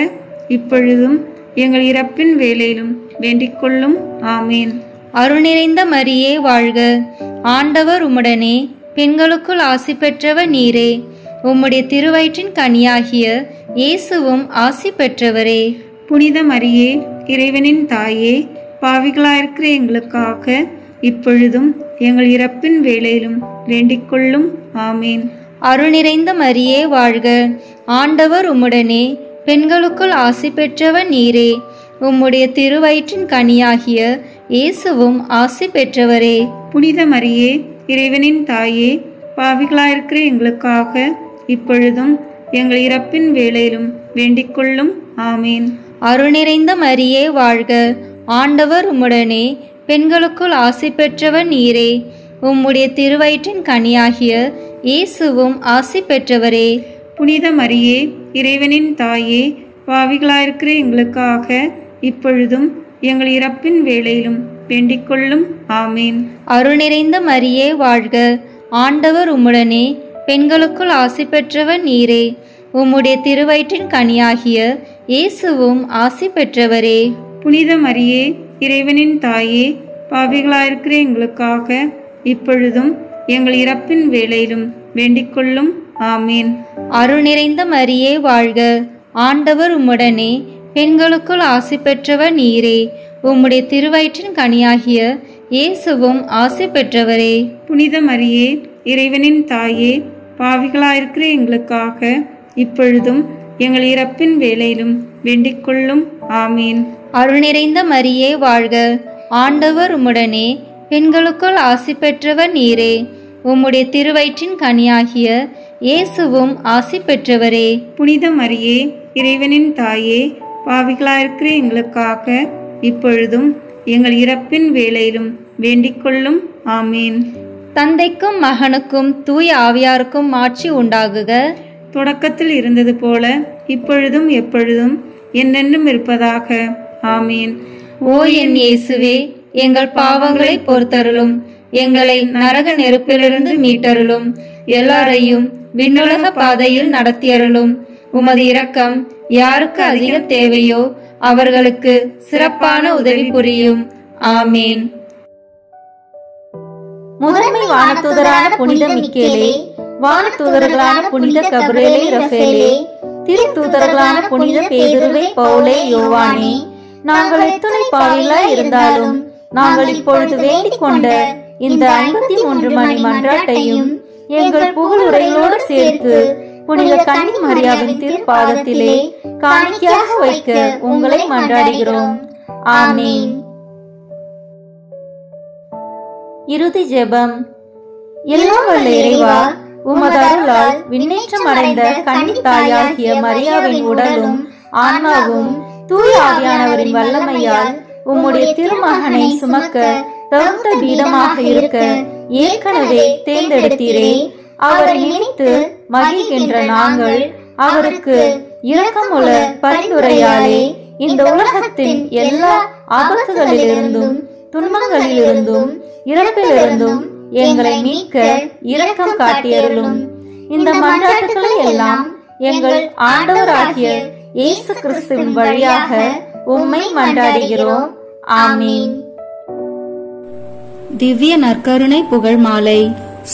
இப்பொழுதும் எங்கள் இறப்பின் வேளையிலும் வேண்டிக் கொள்ளும். ஆமீன். அருள் நிறைந்த மரியே வாழ்க. ஆண்டவர் உம்முடனே, பெண்களுக்குள் ஆசி பெற்றவர் நீரே. உம்முடைய திருவயிற்றின் கனியாகிய இயேசுவும் ஆசி பெற்றவரே. புனித மரியே, இறைவனின் தாயே, பாவிகளாயிருக்கிற எங்களுக்காக இப்பொழுதும் எங்கள் இறப்பின் வேளையிலும் வேண்டிக் கொள்ளும். ஆமீன். அருள் நிறைந்த மரியே வாழ்க. ஆண்டவர் உம்முடனே, பெண்களுக்குள் ஆசி பெற்றவர் நீரே. உம்முடைய திருவயிற்றின் கனியாகிய இயேசுவும் ஆசி பெற்றவரே. புனித மரியே, இறைவனின் தாயே, பாவிகளாயிருக்கிற எங்களுக்காக இப்பொழுதும் எங்கள் இறப்பின் வேளையிலும் வேண்டிக் கொள்ளும். ஆமீன். அருள் நிறைந்த மரியே வாழ்க. ஆண்டவர் உம்முடனே, பெண்களுக்குள் ஆசி பெற்றவர் நீரே. உம்முடைய திருவயிற்றின் கனியாகிய இயேசுவும் ஆசி பெற்றவரே. புனித மரியே, இறைவனின் தாயே, பாவிகளாயிருக்கிற எங்களுக்காக இப்பொழுதும் எங்கள் இறப்பின் வேளையிலும் வேண்டிக் கொள்ளும். ஆமீன். அருள் நிறைந்த மரியே வாழ்க. ஆண்டவர் உம்முடனே, பெண்களுக்குள் ஆசி பெற்றவர் நீரே. உம்முடைய திருவயிற்றின் கனியாகிய இயேசுவும் ஆசி பெற்றவரே. புனித மரியே, இறைவனின் தாயே, பாவிகளாயிருக்கிற எங்களுக்காக இப்பொழுதும் எங்கள் இறப்பின் வேளையிலும் வேண்டிக் கொள்ளும். ஆமீன். அருள் நிறைந்த மரியே வாழ்க. ஆண்டவர் உம்முடனே, பெண்களுக்குள் ஆசி பெற்றவர் நீரே. உம்முடைய திருவயிற்றின் கனியாகிய இயேசுவும் ஆசி பெற்றவரே. புனித மரியே, இறைவனின் தாயே, பாவிகளாயிருக்கிற எங்களுக்காக இப்பொழுதும் எங்கள் இறப்பின் வேளையிலும் வேண்டிக் கொள்ளும். ஆமீன். அருள் நிறைந்த மரியே வாழ்க. ஆண்டவர் உம்முடனே, பெண்களுக்குள் ஆசி பெற்றவர் நீரே. உம்முடைய திருவயிற்றின் கனியாகிய இயேசுவும் ஆசி பெற்றவரே. புனித மரியே, இறைவனின் தாயே, பாவிகளாயிருக்கிற எங்களுக்காக இப்பொழுதும் எங்கள் இறப்பின் வேளையிலும் வேண்டிக் கொள்ளும். ஆமீன். தந்தைக்கும் மகனுக்கும் தூய ஆவியாருக்கும் ஆட்சி உண்டாகுக. தொடக்கத்தில் இருந்தது போல இப்பொழுதும் எப்பொழுதும் என்னென்றும் இருப்பதாக. ஆமீன். ஓ என் இயேசுவே, எங்கள் பாவங்களை பொறுத்தருளும், எங்களை நரக நெருப்பிலிருந்து மீட்டருளும், எல்லாரையும் விண்ணுலக பாதையில் நடத்தியருளும். உமது இரக்கம் யாருக்கு அதிக தேவையோ அவர்களுக்கு சிறப்பான உதவி புரியும். ஆமீன். முதன்மை வானதூதரான புனித மிக்கேலே, வானதூதர்களான புனித கபிரேலே ரஃபேலே, திருத்தூதர்களான புனித பேதுருவே, பவுலே, யோவானே, நாங்கள் எத்தனை பாவிகளாய் இருந்தாலும் நாங்கள் இப்பொழுது வேண்டிக் கொண்ட இந்த 53 மணி மன்றாட்டையும் எங்கள் புகழுரைகளோடு சேர்த்து புனித கன்னி மரியாவின் திருப்பாதத்திலே காணிக்கையாக வைக்க உங்களை மன்றாடுகிறோம். ஆமீன். இறுதி ஜெபம். எல்லாம் வல்ல இறைவா, உமது அருளால் விண்ணேற்றம் அடைந்த கன்னித்தாயாகிய மரியாவின் உடலும் ஆன்மாவும் தூய ஆவியானவரின் வல்லமையால் உம்முடைய திருமகனை சுமக்க தகுந்த பீடமாக இருக்க ஏற்கனவே தேர்ந்தெடுத்தீரே. அவரை நினைத்து மகிழ்கின்ற நாங்கள் அவருக்கு இரக்கமுள்ள பரிந்துரையாலே இந்த உலகத்தின் எல்லா ஆபத்துகளிலிருந்தும் துன்பங்களிலிருந்தும் இறப்பிலிருந்தும் எங்களை மீட்க இரக்கம் காட்டியருளும். இந்த மன்றாட்டுகளை எல்லாம் எங்கள் ஆண்டவராகிய இயேசு கிறிஸ்துவின் வழியாக உம்மை மன்றாடுகிறோம். ஆமீன். திவ்ய நற்கருணை புகழ் மாலை.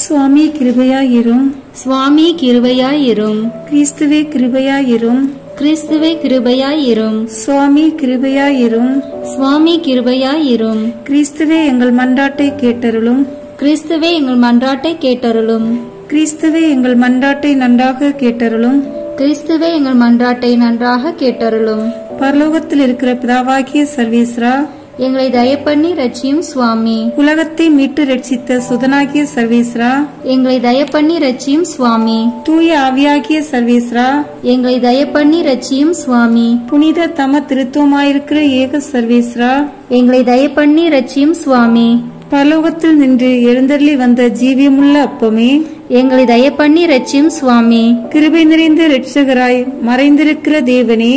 சுவாமி கிருபையாயிரும், சுவாமி கிருபையாயிரும், கிறிஸ்துவே கிருபையாயிரும், கிறிஸ்துவே கிருபையாயிரும், சுவாமி கிருபையாயிரும், சுவாமி கிருபையாயிரும், கிறிஸ்துவே எங்கள் மன்றாட்டை கேட்டருளும், கிறிஸ்துவே எங்கள் மன்றாட்டை கேட்டருளும், கிறிஸ்துவே எங்கள் மன்றாட்டை நன்றாக கேட்டருளும், கிறிஸ்துவே எங்கள் மன்றாட்டை நன்றாக கேட்டருளும். பரலோகத்தில் இருக்கிற பிதாவாகிய சர்வேஸ்வரா, எங்களை தயப்பண்ணி ரட்சியும் சுவாமி. உலகத்தை மீட்டு ரட்சித்த சுதனாகிய சர்வேஸ்வரா, எங்களை தயப்பண்ணி ரட்சியும் சுவாமி. தூய ஆவியாகிய சர்வேஸ்வரா, எங்களை தயப்பண்ணி ரட்சியும் சுவாமி. புனித தம திருத்துவமாயிருக்கிற ஏக சர்வேஸ்வரா, எங்களை தயப்பண்ணி ரட்சியும் சுவாமி. பரலோகத்தில் நின்று எழுந்தருளி வந்த ஜீவியமுள்ள அப்பமே, எங்களை தயப்பண்ணி ரட்சியும் சுவாமி. கிருபை நிறைந்த இரட்சகராய் மறைந்திருக்கிற தேவனே,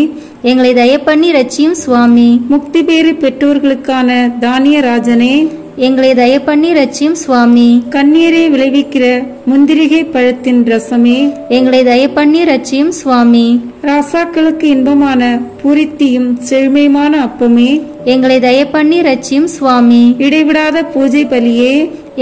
எங்களை தயப்பண்ணி ரட்சியும் சுவாமி. முக்தி பேறு பெற்றோர்களுக்கான தானிய ராஜனே, எங்களை தயப்பண்ணி ரட்சியும் சுவாமி. கண்ணீரை விளைவிக்கிற முந்திரிகை பழத்தின் ரசமே, எங்களை தயப்பண்ணி ரட்சியும் சுவாமி. ராசாக்களுக்கு இன்பமான பூரித்தியும் செழுமையுமான அப்பமே, எங்களை தயப்பண்ணி ரட்சியும் சுவாமி. இடைவிடாத பூஜை பலியே,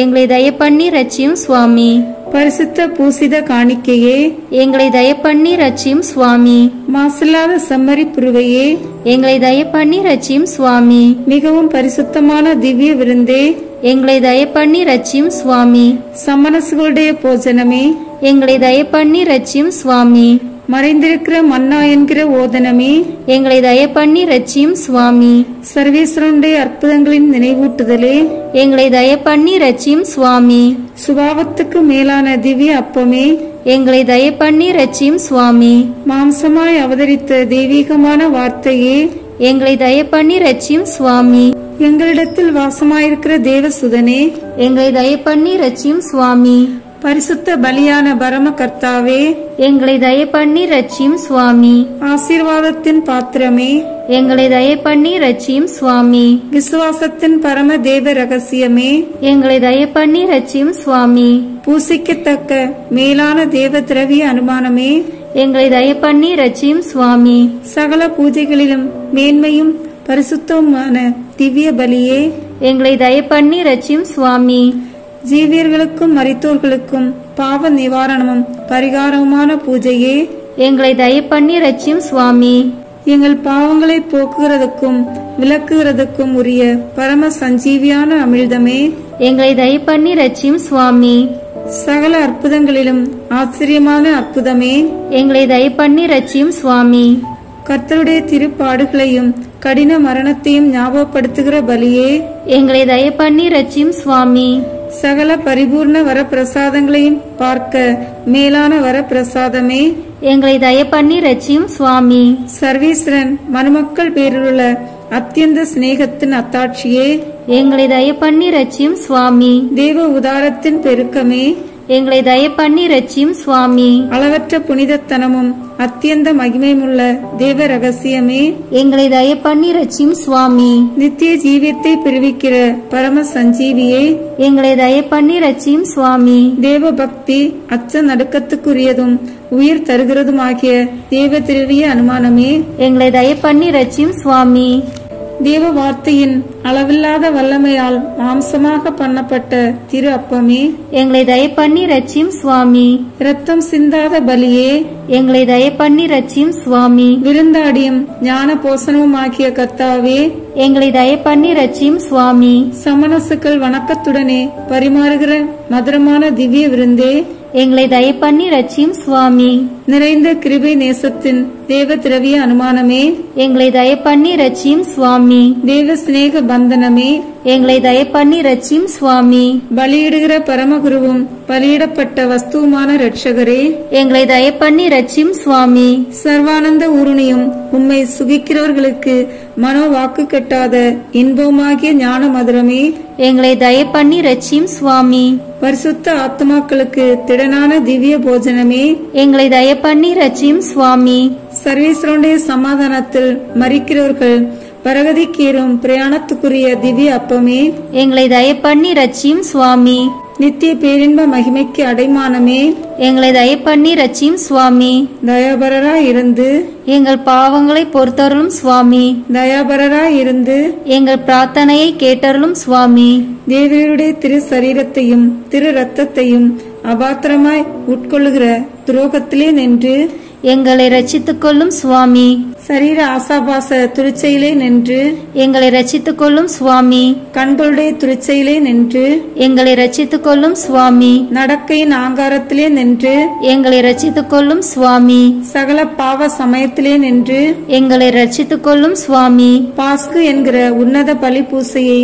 எங்களை தயப்பண்ணி ரட்சியும் சுவாமி. பரிசுத்த பூசித காணிக்கையே, எங்களை தயப்பண்ணி ரட்சியும் சுவாமி. மாசில்லாத செம்மறி புருவையே, எங்களை தயப்பண்ணி ரட்சியும் சுவாமி. மிகவும் பரிசுத்தமான திவ்ய விருந்தே, எங்களை தயப்பண்ணி ரட்சியும் சுவாமி. சமரசுகளுடைய போஜனமே, எங்களை தயப்பண்ணி ரட்சியும் சுவாமி. மறைந்திருக்கிற மன்னா என்கிற ஓதனமே, எங்களை தயப்பண்ணி ரட்சியும் சுவாமி. சர்வேஸ்வரனுடைய அற்புதங்களின் நினைவூட்டுதலே, எங்களை தயப்பண்ணி ரட்சியும் சுவாமி. சுபாவத்துக்கு மேலான திவ்ய அப்பமே, எங்களை தயப்பண்ணி ரட்சியும் சுவாமி. மாம்சமாய் அவதரித்த தெய்வீகமான வார்த்தையே, எங்களை தயப்பண்ணி ரட்சியும் சுவாமி. எங்களிடத்தில் வாசமாயிருக்கிற தேவசுதனே, எங்களை தயப்பண்ணி ரட்சியும் சுவாமி. பரிசுத்த பலியான பரம கர்த்தாவே, எங்களை தயப்பண்ணி ரட்சியும் சுவாமி. ஆசீர்வாதத்தின் பாத்திரமே, எங்களை தயப்பண்ணி ரட்சியும் சுவாமி. விசுவாசத்தின் பரம தேவ ரகசியமே, எங்களை தயப்பண்ணி ரட்சியும் சுவாமி. பூசிக்கத்தக்க மேலான தேவ திரவிய அனுமானமே, எங்களை தயப்பண்ணி ரட்சியும் சுவாமி. சகல பூஜைகளிலும் மேன்மையும் பரிசுத்தமான திவ்ய பலியே, எங்களை தயப்பண்ணி ரட்சியும் சுவாமி. ஜீவியர்களுக்கும் மரித்தோர்களுக்கும் பாவ நிவாரணமும் பரிகாரமுமான பூஜையே, எங்களை தயப்பண்ணி ரட்சியும் சுவாமி. எங்கள் பாவங்களை போக்குகிறதுக்கும் விலக்குகிறதுக்கும் உரிய பரம சஞ்சீவியான அமிழ்தமே, எங்களை தயப்பண்ணி ரட்சியும் சுவாமி. சகல அற்புதங்களிலும் ஆச்சரியமான அற்புதமே, எங்களை தயப்பண்ணி ரட்சியும் சுவாமி. கர்த்தருடைய திருப்பாடுகளையும் கடின மரணத்தையும் ஞாபகப்படுத்துகிற பலியே, எங்களை தயப்பண்ணி ரட்சியும் சுவாமி. சகல பரிபூர்ண வரப்பிரசாதங்களையும் பார்க்க மேலான வரப்பிரசாதமே, எங்களை தயப்பண்ணி ரட்சியும் சுவாமி. சர்வேஸ்வரன் மனுமக்கள் பேரிலுள்ள அத்தியந்த சிநேகத்தின் அத்தாட்சியே, எங்களை தயப்பண்ணி ரட்சியும் சுவாமி. தேவ உதாரத்தின் பெருக்கமே, எங்களை தயப்பண்ணி ரட்சியும் சுவாமி. அளவற்ற புனிதத்தனமும் அத்தியந்த மகிமையுமுள்ள தேவ ரகசியமே, எங்களை தயப்பண்ணி ரட்சியும் சுவாமி. நித்திய ஜீவியத்தை பெறுவிக்கிற பரம சஞ்சீவியே, எங்களை தயப்பண்ணி ரட்சியும் சுவாமி. தேவ பக்தி அச்ச நடுக்கத்துக்குரியதும் உயிர் தருகிறதுமாகிய தேவ திரவிய அனுமானமே, எங்களை தயப்பண்ணி ரட்சியும் சுவாமி. தேவ வார்த்தையின் அளவில்லாத வல்லமையால் மாம்சமாக பண்ணப்பட்ட திரு அப்பமே, எங்களை தயப்பண்ணி ரட்சியும் சுவாமி. இரத்தம் சிந்தாத பலியே, எங்களை தயப்பண்ணி ரட்சியும் சுவாமி. விருந்தாடியும் ஞான போசனமும் ஆகிய கர்த்தாவே, எங்களை தயப்பண்ணி ரட்சியும் சுவாமி. சமணசுக்கள் வணக்கத்துடனே பரிமாறுகிற மதுரமான திவ்ய விருந்தே, எங்களை தயப்பண்ணி ரட்சியும் சுவாமி. நிறைந்த கிருபை நேசத்தின் தேவ திரவிய அனுமானமே, எங்களை தயப்பண்ணி ரட்சியும் சுவாமி. தேவ சிநேக பந்தனமே, எங்களை தயப்பண்ணி ரட்சியும் சுவாமி. பலியிடுகிற பரமகுருவும் பலியிடப்பட்ட வஸ்துவுமான இரட்சகரே, எங்களை தயப்பண்ணி ரட்சியும் சுவாமி. சர்வானந்த ஊருணியும் உம்மை சுகிக்கிறவர்களுக்கு மனோ வாக்கு கெட்டாத இன்பமாகிய ஞான மதுரமே, எங்களை தயப்பண்ணி ரட்சியும் சுவாமி. பரிசுத்த ஆத்மாக்களுக்கு திடனான திவ்ய போஜனமே, எங்களை தயப்பண்ணி ரட்சியும் சுவாமி. சர்வேஸ்வரனுடைய சமாதானத்தில் மரிக்கிறவர்கள் பரகதிக்கேறும் பிரயாணத்துக்குரிய திவ்ய அப்பமே, எங்களை தயப்பண்ணி ரட்சியும் சுவாமி. நித்திய பேரின்ப மகிமைக்கு அடைமானமே, எங்களை தயப்பண்ணி ரட்சியும் சுவாமி. தயாபரராய் இருந்து எங்கள் பாவங்களை பொறுத்தருளும் சுவாமி. தயாபரராய் இருந்து எங்கள் பிரார்த்தனையை கேட்டருளும் சுவாமி. தேவருடைய திரு சரீரத்தையும் திரு ரத்தத்தையும் அபாத்திரமாய் உட்கொள்ளுகிற துரோகத்திலே நின்று எங்களை ரட்சித்துக் கொள்ளும் சுவாமி. சரீர ஆசாபாச துரிச்சையிலே நின்று எங்களை ரட்சித்துக் கொள்ளும் சுவாமி. கண்களுடைய துரிச்சையிலே நின்று எங்களை ரட்சித்துக் கொள்ளும் சுவாமி. நடக்கையின் ஆங்காரத்திலே நின்று எங்களை ரட்சித்துக் கொள்ளும் சுவாமி. சகல பாவ சமயத்திலே நின்று எங்களை ரட்சித்துக் கொள்ளும் சுவாமி. பாஸ்கு என்கிற உன்னத பலி பூசையை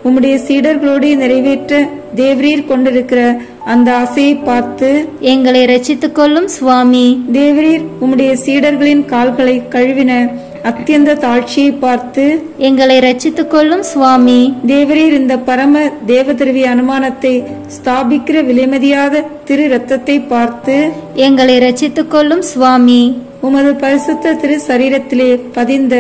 உம்முடைய சீடர்களோடு நிறைவேற்ற தேவரீர் கொண்டிருக்கிற அந்த ஆசையை பார்த்து எங்களை ரட்சித்துக் கொள்ளும் சுவாமி. தேவரீர் உம்முடைய சீடர்களின் கால்களை கழுவின அத்தியந்த தாழ்ச்சியை பார்த்து எங்களை ரட்சித்துக் கொள்ளும் சுவாமி. தேவரீர் இந்த பரம தேவதிரவிய அனுமானத்தை ஸ்தாபிக்கிற விலைமதியாத திரு ரத்தத்தை பார்த்து எங்களை ரட்சித்துக் கொள்ளும் சுவாமி. உமது பரிசுத்த திரு சரீரத்திலே பதிந்த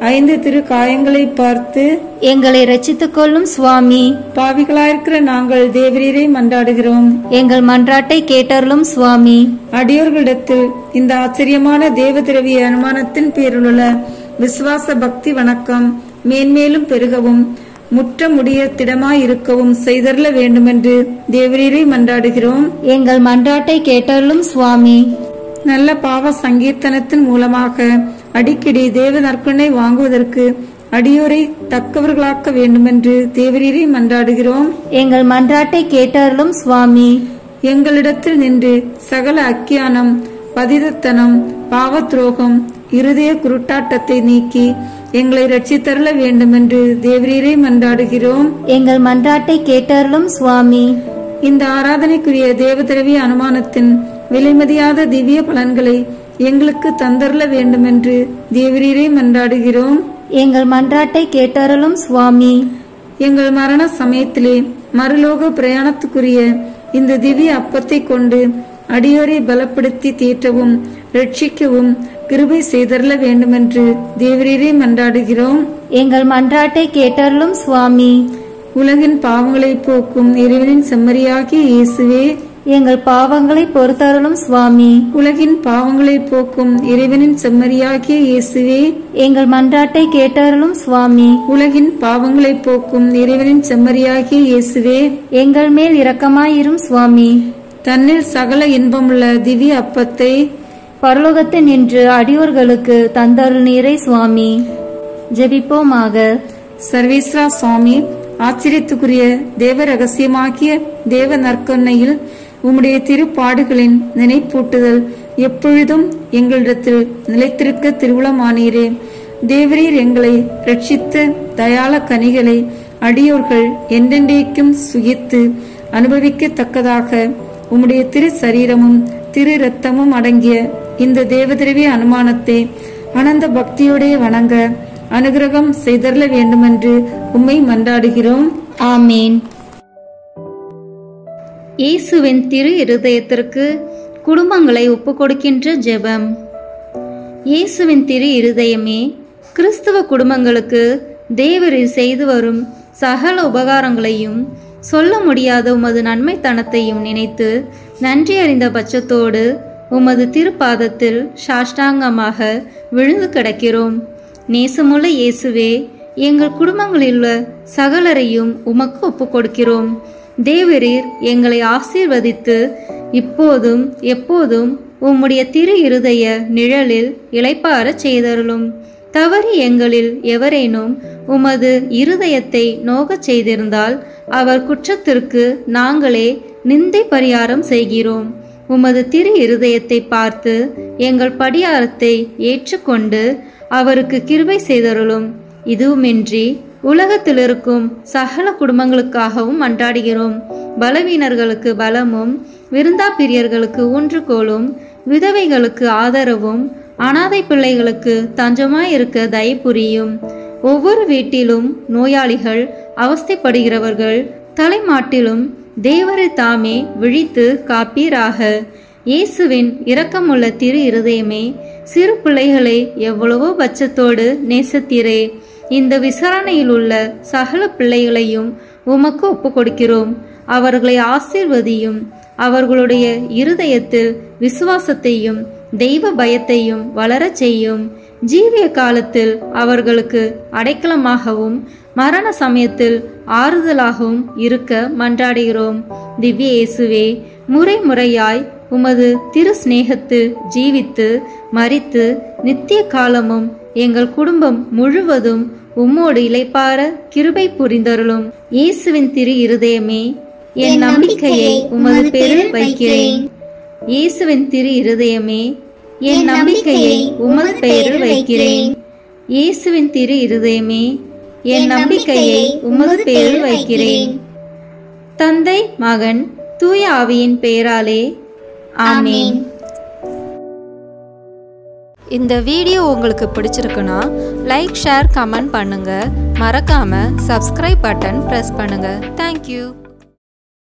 5 திரு காயங்களை பார்த்து எங்களை ரட்சித்துக் கொள்ளும் சுவாமி. பாவிகளாயிருக்கிற நாங்கள் தேவரீரை மன்றாடுகிறோம். எங்கள் மன்றாட்டை கேட்டருளும் சுவாமி. அடியோர்களிடத்தில் இந்த ஆச்சரியமான தேவதிரவிய அனுமானத்தின் பேரிலுள்ள விசுவாச பக்தி வணக்கம் மேன்மேலும் பெருகவும் முற்ற முடிய திடமாயிருக்கவும் செய்தருள வேண்டுமென்று தேவரீரை மன்றாடுகிறோம். எங்கள் மன்றாட்டை கேட்டருளும் சுவாமி. நல்ல பாவ சங்கீர்த்தனத்தின் மூலமாக அடிக்கடி தேவ நற்கொண்டை வாங்குவதற்கு அடியோரை தக்கவர்களாக்க வேண்டுமென்று தேவரீரை மன்றாடுகிறோம். எங்கள் மன்றாட்டை கேட்டருளும் சுவாமி. எங்களிடத்தில் நின்று சகல அக்கியானம், பதிதத்தனம், பாவத்ரோகம், இருதய குருட்டாட்டத்தை நீக்கி எங்களை ரட்சித்தருள வேண்டுமென்று தேவரீரை மன்றாடுகிறோம். எங்கள் மன்றாட்டை கேட்டருளும் சுவாமி. இந்த ஆராதனைக்குரிய தேவதிரவிய அனுமானத்தின் விலைமதியாத திவ்ய பலன்களை எங்களுக்கு தந்தருள வேண்டுமென்று தேவரீரை மன்றாடுகிறோம். எங்கள் மன்றாட்டை கேட்டருளும் சுவாமி. எங்கள் மரண சமயத்திலே மறுலோக பிரயாணத்துக்குரிய இந்த திவ்ய அப்பத்தை கொண்டு அடியோரை பலப்படுத்தி தேற்றவும் ரட்சிக்கவும் கிருபை செய்தருள வேண்டுமென்று தேவரீரை மன்றாடுகிறோம். எங்கள் மன்றாட்டை கேட்டருளும் சுவாமி. உலகின் பாவங்களை போக்கும் இறைவனின் செம்மறியாகிய இயேசுவே, எங்கள் பாவங்களை பொறுத்தருளும் சுவாமி. உலகின் பாவங்களை போக்கும் இறைவனின் செம்மறியாகிய இயேசுவே, எங்கள் மன்றாட்டை கேட்டருளும் சுவாமி. உலகின் பாவங்களை போக்கும் இறைவனின் செம்மறியாகிய இயேசுவே, எங்கள் மேல் இரக்கமாயிரும் சுவாமி. தன்னில் சகல இன்பமுள்ள திவ்ய அப்பத்தை பரலோகத்தில் நின்று அடியோர்களுக்கு தந்தருள் நீரை சுவாமி. ஜெபிப்போமாக. சர்வேஸ்வரா சுவாமி, ஆச்சரியத்துக்குரிய தேவ ரகசியமாகிய தேவ நற்கொன்னையில் உம்முடைய திருப்பாடுகளின் நினைப்பூட்டுதல் எப்பொழுதும் எங்களிடத்தில் நிலைத்திருக்க திருவுளமானீரே. தேவரீர் எங்களை ரட்சித்த தயாள கனிகளை அடியோர்கள் என்றென்றைக்கும் சுகித்து அனுபவிக்கத்தக்கதாக உம்முடைய திரு சரீரமும் திரு இரத்தமும் அடங்கிய இந்த தேவதிரவிய அனுமானத்தை அனந்த பக்தியோடைய வணங்க அனுகிரகம் செய்தருள வேண்டுமென்று உம்மை மன்றாடுகிறோம். ஆமேன். இயேசுவின் திரு இருதயத்திற்கு குடும்பங்களை ஒப்புக்கொடுக்கின்ற ஜெபம். இயேசுவின் திரு இருதயமே, கிறிஸ்துவ குடும்பங்களுக்கு தேவரீர் செய்து வரும் சகல உபகாரங்களையும் சொல்ல முடியாத உமது நன்மைத்தனத்தையும் நினைத்து நன்றி அறிந்த பட்சத்தோடு உமது திருப்பாதத்தில் சாஷ்டாங்கமாக விழுந்து கிடக்கிறோம். நேசமுள்ள இயேசுவே, எங்கள் குடும்பங்களில் உள்ள சகலரையும் உமக்கு ஒப்புக் கொடுக்கிறோம். தேவரீர் எங்களை ஆசீர்வதித்து இப்போதும் எப்போதும் உம்முடைய திரு இருதய நிழலில் இளைப்பாறச் செய்தருளும். தவறி எங்களில் எவரேனும் உமது இருதயத்தை நோகச் செய்திருந்தால் அவர் குற்றத்திற்கு நாங்களே நிந்தை பரிகாரம் செய்கிறோம். உமது திரு இருதயத்தை பார்த்து எங்கள் படியாரத்தை ஏற்றுக்கொண்டு அவருக்கு கிருபை செய்தருளும். இதுவுமின்றி உலகத்தில் இருக்கும் சகல குடும்பங்களுக்காகவும் மன்றாடுகிறோம். பலவீனர்களுக்கு பலமும், விருந்தாப்பிரியர்களுக்கு ஊன்றுகோலும், விதவைகளுக்கு ஆதரவும், அனாதை பிள்ளைகளுக்கு தஞ்சமாயிருக்க தயவு புரியும். ஒவ்வொரு வீட்டிலும் நோயாளிகள், அவஸ்தைப்படுகிறவர்கள் தலைமாட்டிலும் தேவரை தாமே விழித்து காப்பீராக. இயேசுவின் இரக்கமுள்ள திரு இருதயமே, சிறு பிள்ளைகளை எவ்வளவோ பட்சத்தோடு நேசத்தீரே. இந்த விசாரணையில் உள்ள சகல பிள்ளைகளையும் உமக்கு ஒப்பு கொடுக்கிறோம். அவர்களை ஆசீர்வதியும். அவர்களுடைய இருதயத்தில் விசுவாசத்தையும் தெய்வ பயத்தையும் வளரச் செய்யும். ஜீவிய காலத்தில் அவர்களுக்கு அடைக்கலமாகவும் மரண சமயத்தில் ஆறுதலாகவும் இருக்க மன்றாடுகிறோம். திவ்ய இயேசுவே, முறை முறையாய் உமது திரு சிநேகத்தில் ஜீவித்து மரித்து நித்திய காலமும் எங்கள் குடும்பம் முழுவதும் உம்மோடு இளைப்பாற கிருபை புரிந்தருளும். இயேசுவின் திரு இருதயமே, என் நம்பிக்கையை உமது பேரில் வைக்கிறேன். இயேசுவின் திரு இருதயமே, என் நம்பிக்கையை உமது பெயரில் வைக்கிறேன். இயேசுவின் திரு இருதயமே, என் நம்பிக்கையை உமது பெயரில் வைக்கிறேன். தந்தை, மகன், தூய ஆவியின் பெயராலே ஆமென். இந்த வீடியோ உங்களுக்கு பிடிச்சிருக்குன்னா லைக், ஷேர், கமெண்ட் பண்ணுங்க. மறக்காம சப்ஸ்கிரைப் பட்டன் பிரஸ் பண்ணுங்க. தேங்க்யூ.